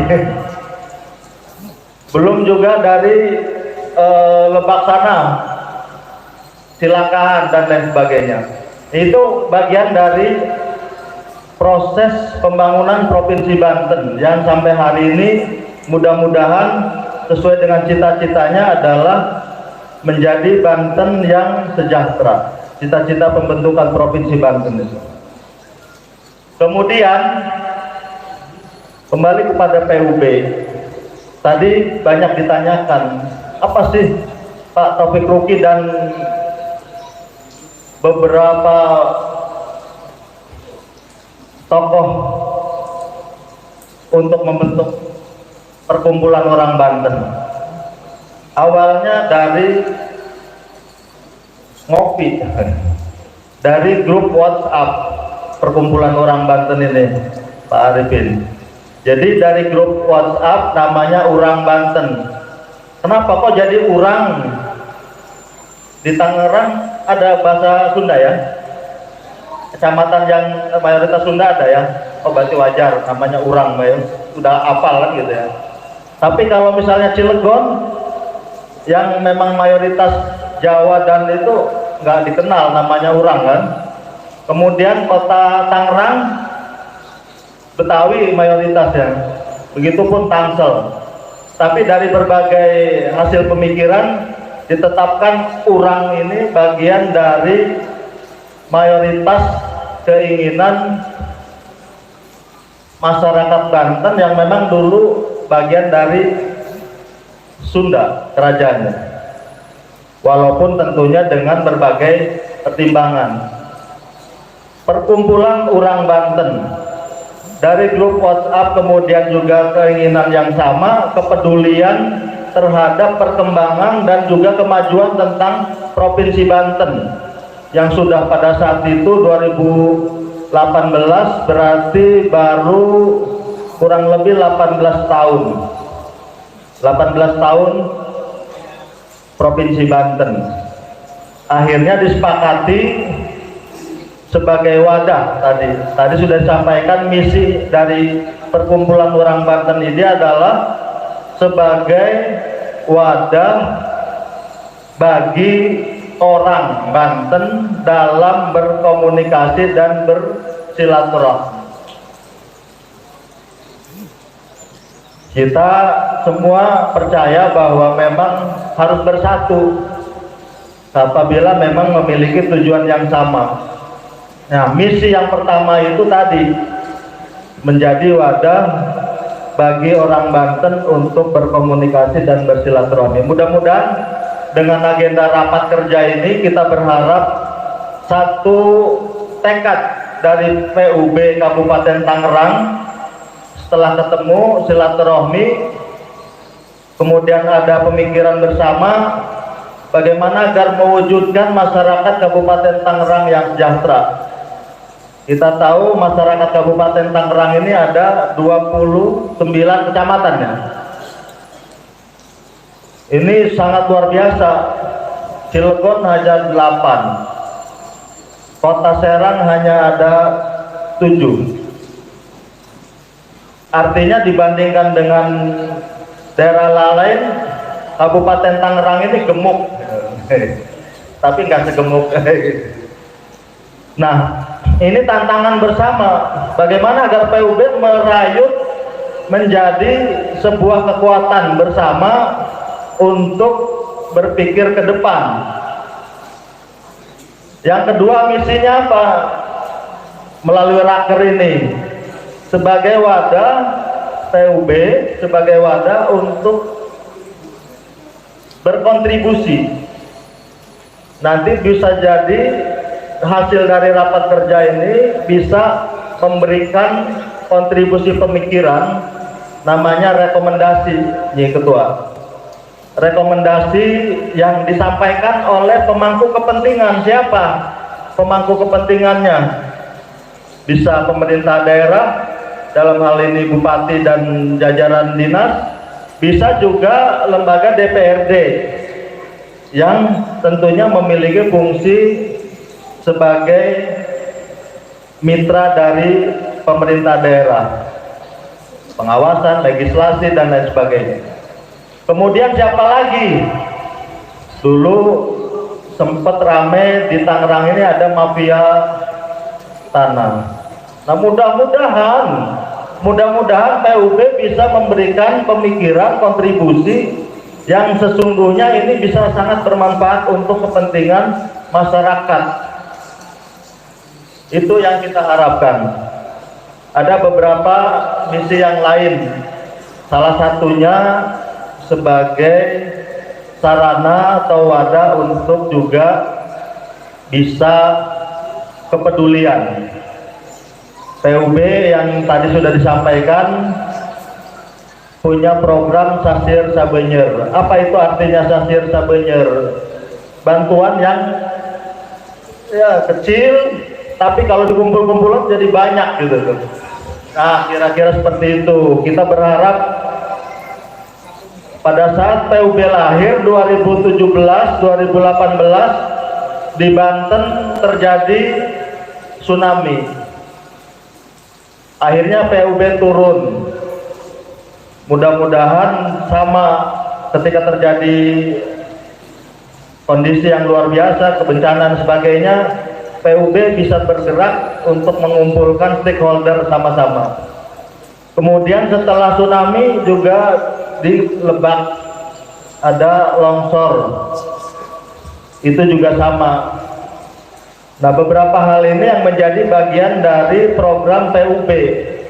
Belum juga dari Lebak sana, Cilangkahan dan lain sebagainya. Itu bagian dari proses pembangunan Provinsi Banten yang sampai hari ini mudah-mudahan sesuai dengan cita-citanya adalah menjadi Banten yang sejahtera, cita-cita pembentukan Provinsi Banten itu. Kemudian kembali kepada PUB, tadi banyak ditanyakan, apa sih Pak Taufik Ruki dan beberapa tokoh untuk membentuk perkumpulan orang Banten? Awalnya dari ngopi, dari grup WhatsApp perkumpulan orang Banten ini, Pak Arifin. Jadi dari grup WhatsApp namanya Urang Banten. Kenapa kok jadi Urang? Di Tangerang ada bahasa Sunda ya? Kecamatan yang mayoritas Sunda ada ya? Oh berarti wajar, namanya Urang, sudah hafal kan gitu ya. Tapi kalau misalnya Cilegon yang memang mayoritas Jawa dan itu nggak dikenal namanya Urang kan. Kemudian kota Tangerang Betawi mayoritasnya, begitupun Tangsel. Tapi dari berbagai hasil pemikiran ditetapkan Urang ini bagian dari mayoritas keinginan masyarakat Banten yang memang dulu bagian dari Sunda kerajaannya, walaupun tentunya dengan berbagai pertimbangan. Perkumpulan Urang Banten dari grup WhatsApp, kemudian juga keinginan yang sama, kepedulian terhadap perkembangan dan juga kemajuan tentang Provinsi Banten yang sudah pada saat itu 2018 berarti baru kurang lebih 18 tahun. 18 tahun Provinsi Banten. Akhirnya disepakati sebagai wadah, tadi sudah disampaikan misi dari perkumpulan orang Banten ini adalah sebagai wadah bagi orang Banten dalam berkomunikasi dan bersilaturahmi. Kita semua percaya bahwa memang harus bersatu apabila memang memiliki tujuan yang sama. Nah, misi yang pertama itu tadi menjadi wadah bagi orang Banten untuk berkomunikasi dan bersilaturahmi. Mudah-mudahan dengan agenda rapat kerja ini kita berharap satu tekad dari PUB Kabupaten Tangerang setelah ketemu silaturahmi, kemudian ada pemikiran bersama bagaimana agar mewujudkan masyarakat Kabupaten Tangerang yang sejahtera. Kita tahu masyarakat Kabupaten Tangerang ini ada 29 kecamatan ya. Ini sangat luar biasa. Cilegon hanya 8, Kota Serang hanya ada 7. Artinya dibandingkan dengan daerah lain, Kabupaten Tangerang ini gemuk, tapi nggak segemuk. Nah, ini tantangan bersama. Bagaimana agar PUB merayut menjadi sebuah kekuatan bersama untuk berpikir ke depan. Yang kedua, misinya apa? Melalui raker ini sebagai wadah PUB, sebagai wadah untuk berkontribusi. Nanti bisa jadi hasil dari rapat kerja ini bisa memberikan kontribusi pemikiran, namanya rekomendasi, nih Ketua. Rekomendasi yang disampaikan oleh pemangku kepentingan. Siapa pemangku kepentingannya? Bisa pemerintah daerah, dalam hal ini bupati dan jajaran dinas, bisa juga lembaga DPRD yang tentunya memiliki fungsi sebagai mitra dari pemerintah daerah, pengawasan, legislasi, dan lain sebagainya. Kemudian siapa lagi? Dulu sempat rame di Tangerang ini ada mafia tanah. Nah, mudah-mudahan PUB bisa memberikan pemikiran kontribusi yang sesungguhnya ini bisa sangat bermanfaat untuk kepentingan masyarakat. Itu yang kita harapkan. Ada beberapa misi yang lain, salah satunya sebagai sarana atau wadah untuk juga bisa kepedulian. PUB yang tadi sudah disampaikan punya program Sasir Sabenyer. Apa itu artinya Sasir Sabenyer? Bantuan yang ya kecil, tapi kalau dikumpul-kumpulkan jadi banyak gitu tuh. Nah, kira-kira seperti itu. Kita berharap pada saat PUB lahir 2017-2018 di Banten terjadi tsunami. Akhirnya PUB turun. Mudah-mudahan sama ketika terjadi kondisi yang luar biasa, kebencanaan dan sebagainya, PUB bisa bergerak untuk mengumpulkan stakeholder sama-sama. Kemudian setelah tsunami juga di Lebak ada longsor, itu juga sama. Nah, beberapa hal ini yang menjadi bagian dari program PUB,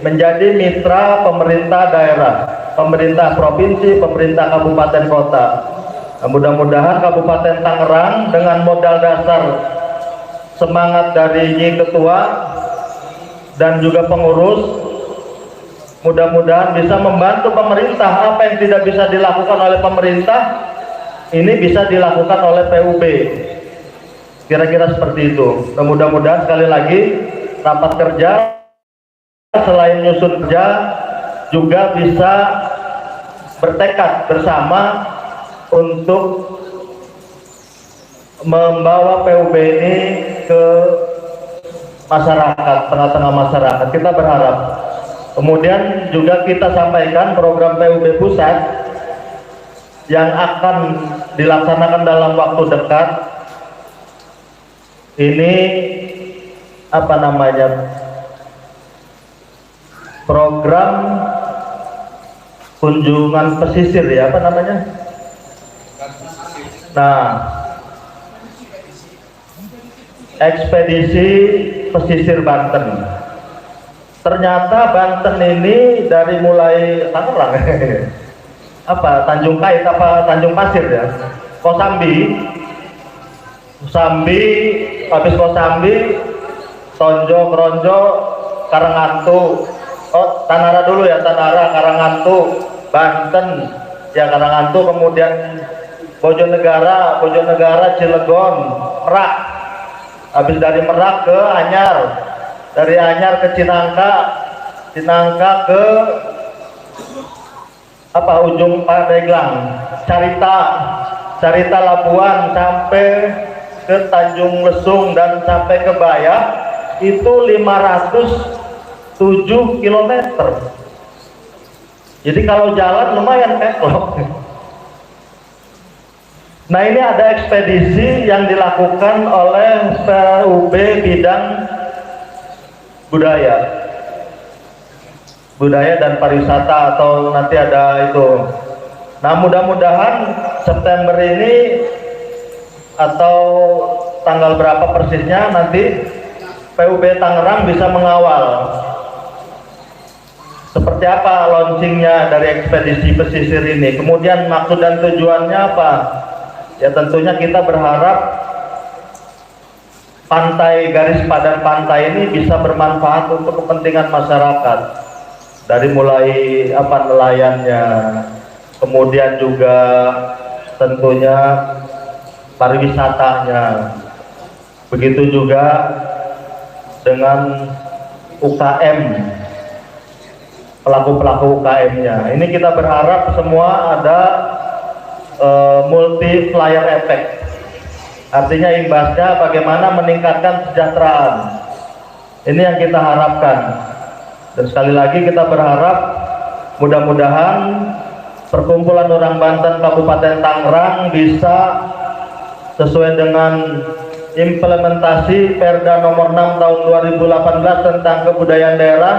menjadi mitra pemerintah daerah, pemerintah provinsi, pemerintah kabupaten kota. Nah, mudah-mudahan Kabupaten Tangerang dengan modal dasar semangat dari Nyi Ketua dan juga pengurus, mudah-mudahan bisa membantu pemerintah. Apa yang tidak bisa dilakukan oleh pemerintah, ini bisa dilakukan oleh PUB. Kira-kira seperti itu. Nah, mudah-mudahan sekali lagi rapat kerja selain nyusun kerja juga bisa bertekad bersama untuk membawa PUB ini ke masyarakat, tengah-tengah masyarakat. Kita berharap. Kemudian juga kita sampaikan program PUB pusat yang akan dilaksanakan dalam waktu dekat. Ini apa namanya? Program kunjungan pesisir ya, apa namanya? Nah, ekspedisi pesisir Banten. Ternyata Banten ini dari mulai Tangerang apa Tanjung Kait apa Tanjung Pasir ya, Kosambi, habis Kosambi, Tonjo, Kronjo, Karangantu. Oh, Tanara dulu ya, Tanara, Karangantu, Banten, ya Karangantu, kemudian Bojonegara, Cilegon, Merak. Habis dari Merak ke Anyar, dari Anyar ke Cinangka ke apa ujung Pandeglang, Carita Labuan sampai ke Tanjung Lesung dan sampai ke Bayah itu 507 km. Jadi kalau jalan lumayan keklok. Nah, ini ada ekspedisi yang dilakukan oleh PUB bidang budaya dan pariwisata, atau nanti ada itu. Nah, mudah-mudahan September ini atau tanggal berapa persisnya nanti PUB Tangerang bisa mengawal seperti apa launchingnya dari ekspedisi pesisir ini. Kemudian maksud dan tujuannya apa? Ya tentunya kita berharap pantai, garis padan pantai ini bisa bermanfaat untuk kepentingan masyarakat, dari mulai apa nelayannya, kemudian juga tentunya pariwisatanya, begitu juga dengan UKM, pelaku-pelaku UKM-nya. Ini kita berharap semua ada multiplier effect, artinya imbasnya bagaimana meningkatkan kesejahteraan. Ini yang kita harapkan. Dan sekali lagi kita berharap mudah-mudahan perkumpulan orang Banten Kabupaten Tangerang bisa sesuai dengan implementasi Perda nomor 6 tahun 2018 tentang kebudayaan daerah,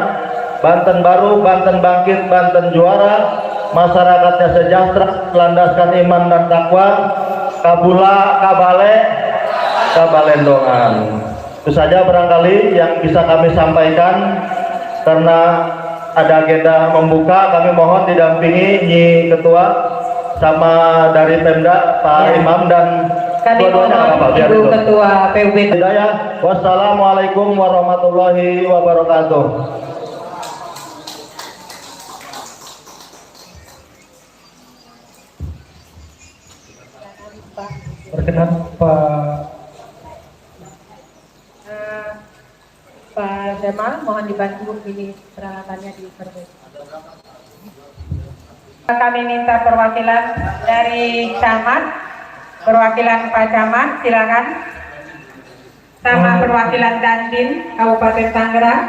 Banten Baru, Banten Bangkit, Banten Juara, masyarakatnya sejahtera, landaskan iman dan takwa, kabula, kabale, kabalendongan. Itu saja barangkali yang bisa kami sampaikan. Karena ada agenda membuka, kami mohon didampingi Nyi Ketua sama dari Pemda, Pak Imam dan Kami mohon Ibu Ketua PUB. Hidayah. Wassalamualaikum warahmatullahi wabarakatuh. Perkenan Pak Jamal, mohon dibantu ini peralatannya diperbaiki. Kami minta perwakilan dari Camat, perwakilan Pak Camat, silakan. Sama perwakilan Dandim Kabupaten Tangerang.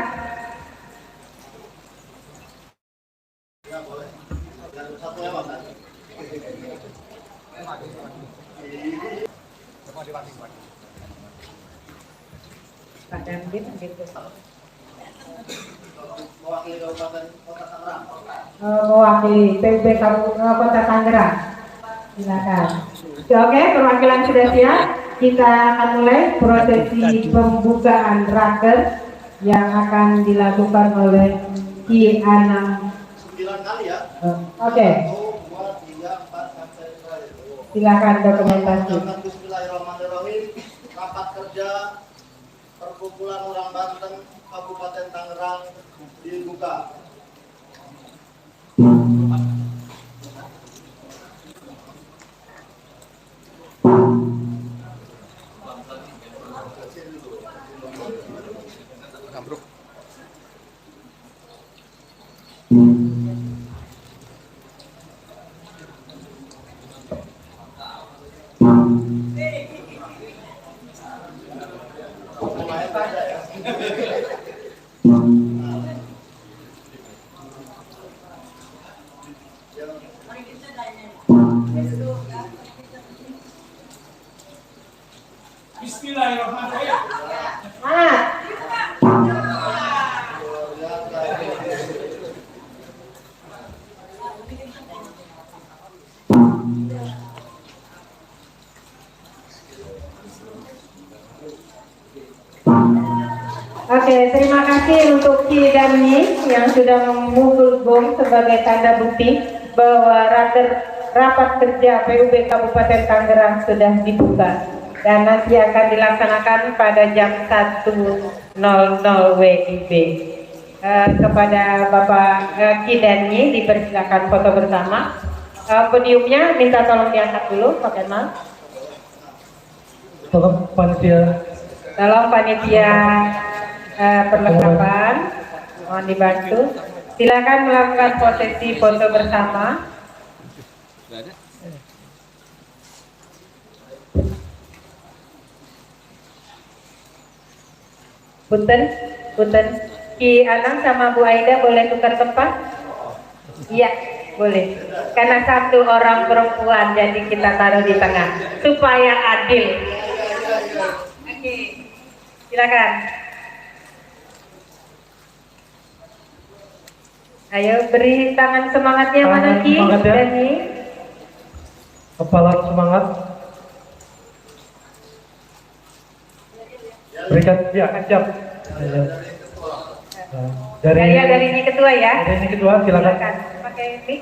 Pak Dandim gitu. Mewakili PUB Kabupaten Kota Tangerang. Silakan. Oke, perwakilan sudah siap. Kita akan mulai prosesi pembukaan raker yang akan dilakukan oleh Ki Anam. 9 kali ya. Oke. 1, 2, 3, 4 sampai Silakan dokumentasi. Bismillahirrahmanirrahim. Rapat kerja Perkumpulan Orang Banten Kabupaten Tangerang dibuka. Oke, terima kasih untuk Ki dan Nyi yang sudah memukul gong sebagai tanda bukti bahwa rapat kerja PUB Kabupaten Tangerang sudah dibuka dan nanti akan dilaksanakan pada jam 1.00 WIB. Kepada Bapak Ki dan Nyi dipersilakan foto bersama. Podiumnya minta tolong diangkat dulu, Pak Kemal. tolong panitia. Tolong panitia perlengkapan, mohon dibantu. Silakan melakukan prosesi foto bersama. Punten, punten. Ki Anang sama Bu Aida boleh tukar tempat? Iya, boleh. Karena satu orang perempuan, jadi kita taruh di tengah supaya adil. Oke, silakan. Ayo beri tangan semangatnya mana Ki semangat ya. dan Nyi. Kepala semangat. Berikan ya, siap. Dari Nyi Ketua ya. Dari Nyi Ketua, silakan. Pakai mic.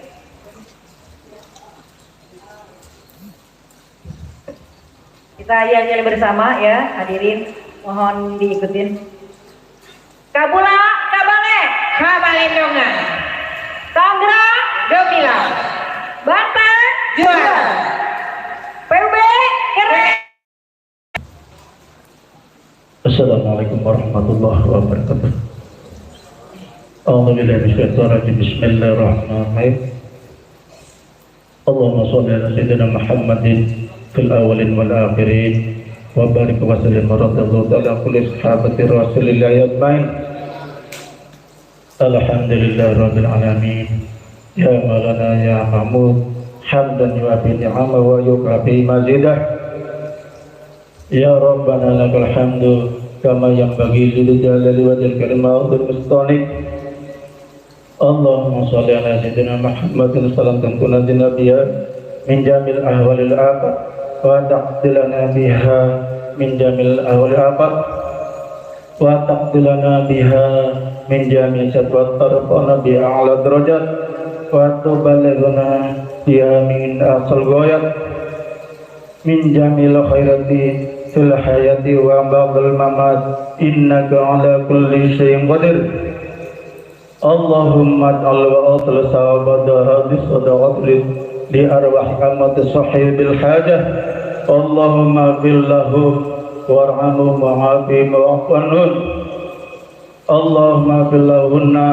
Kita yel bersama ya, hadirin, mohon diikutin. Kabula, kabale, kabalendongan. Tangerang, gemilang. Banten, juara. PUB, keren. Assalamualaikum warahmatullahi wabarakatuh. A'udzubillahi minasyaitonir rajim. Bismillahirrahmanirrahim. Allahumma shalli ala sayyidina Muhammadin fil awwalin wal akhirin wa barik wa sallim wa radhiyallahu ta'ala kulli sahabati Rasulillah ajmain. Alhamdulillah rabbil alamin. Ya Maulana ya Mahmud, hamdan yu'afi ni'ama wa yukafi mazidah. Ya Rabbana lakal hamdu kama yanbaghi li jalali wajhil karim wa udhul mustanik Allahumma sholli ala sayyidina Muhammadin salatan tunajjina biha min jamil ahwalil afat wa taqdilana biha min jamil ahwalil afat wa taqdilana biha min jamil syatwat tarfana bi a'la darajat wa tuballighuna biha min aqsal ghayat min jamil khairati fil hayati wa ba'dal mamat innaka ala kulli syai'in qadir. Allahumma ij'al wa atal sawabada hadis sadaqat li arwah amati sahibil hajah. Allahumma billahu warhamhu wa'afihim wa'afanun. Allahumma billahunna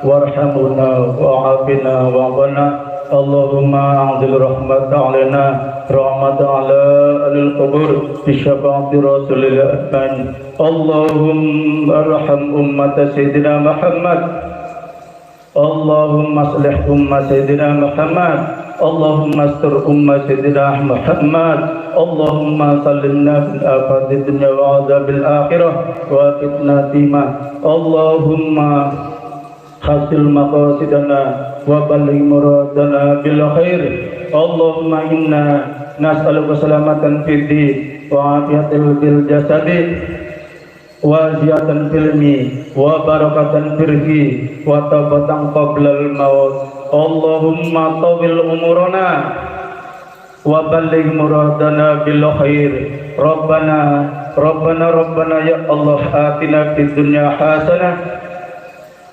warhamuna wa'afina wa'afana. Allahumma a'zil rahmat alaina rahmat ala alil qubur bi syafaati rasulil amin. Allahumma arham ummat sayyidina Muhammad. Allahumma aslih ummat sayyidina Muhammad. Allahumma astur ummat sayyidina Muhammad. Allahumma sallimna min afati dunya wa adzabil akhirah wa fitnatima. Allahumma hasil maqasidana wa balligh muradana bil khair. Allahumma inna nas'aluka salamatan fid din wa afiatan fil jasadi wa ziyatan fil ilmi wa barakatan firhi wa tabatan qablal maut. Allahumma tawil umurana wa balligh muradana bil khair. Rabbana ya Allah, atina fid dunya hasanah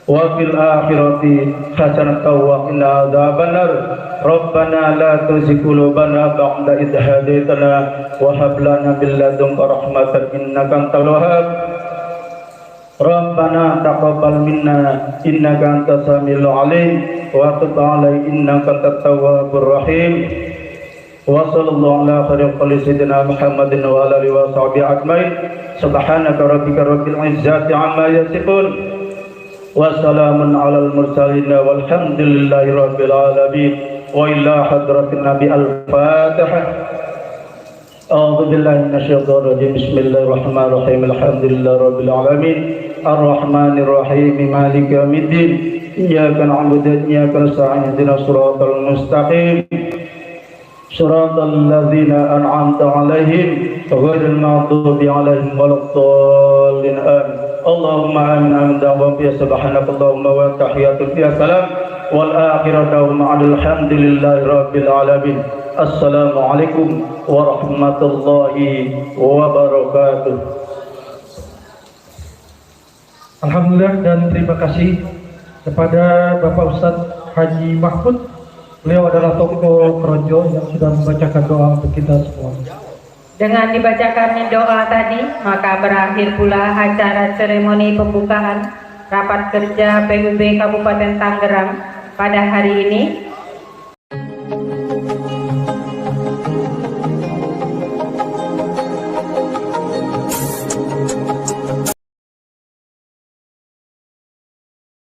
wa fil akhirati hasanah wa qina adzabannar. Rabbana la tuzigh qulubana ba'da idh hadaytana wa hab lana min ladunka rahmatan innaka antal wahhab. Rabbana taqabbal minna innaka antas samiul alim wa tub alaina innaka antat tawwabur rahim. Wa sallallahu ala khairil khalqi sayyidina Muhammadin wa ala alihi wa sahbihi ajmain. Subhanaka rabbika rabbil izzati amma yasifun wa salamun alal mursalin walhamdulillahi rabbil alamin. Wa ila hadratin nabi al-fatihah. A'udzu billahi minasyaitonir rajim. Bismillahirrahmanirrahim. Alhamdulillahi rabbil alamin. Ar-rahmanir rahim. Maliki yaumiddin. Iyyaka na'budu wa iyyaka nasta'in. Ihdinas siratal mustaqim. Siratal ladzina an'amta 'alaihim ghairil maghdubi 'alaihim waladdallin. Amin. Allahumma amin amin wa fi subhanakallahumma wa tahiyatu fiha salam wal akhiratu ma'al hamdulillahi rabbil alamin. Assalamualaikum warahmatullahi wabarakatuh. Alhamdulillah dan terima kasih kepada Bapak Ustadz Haji Mahfud. Beliau adalah tokoh Projo yang sudah membacakan doa untuk kita semua. Dengan dibacakannya doa tadi, maka berakhir pula acara seremoni pembukaan rapat kerja PUB Kabupaten Tangerang pada hari ini.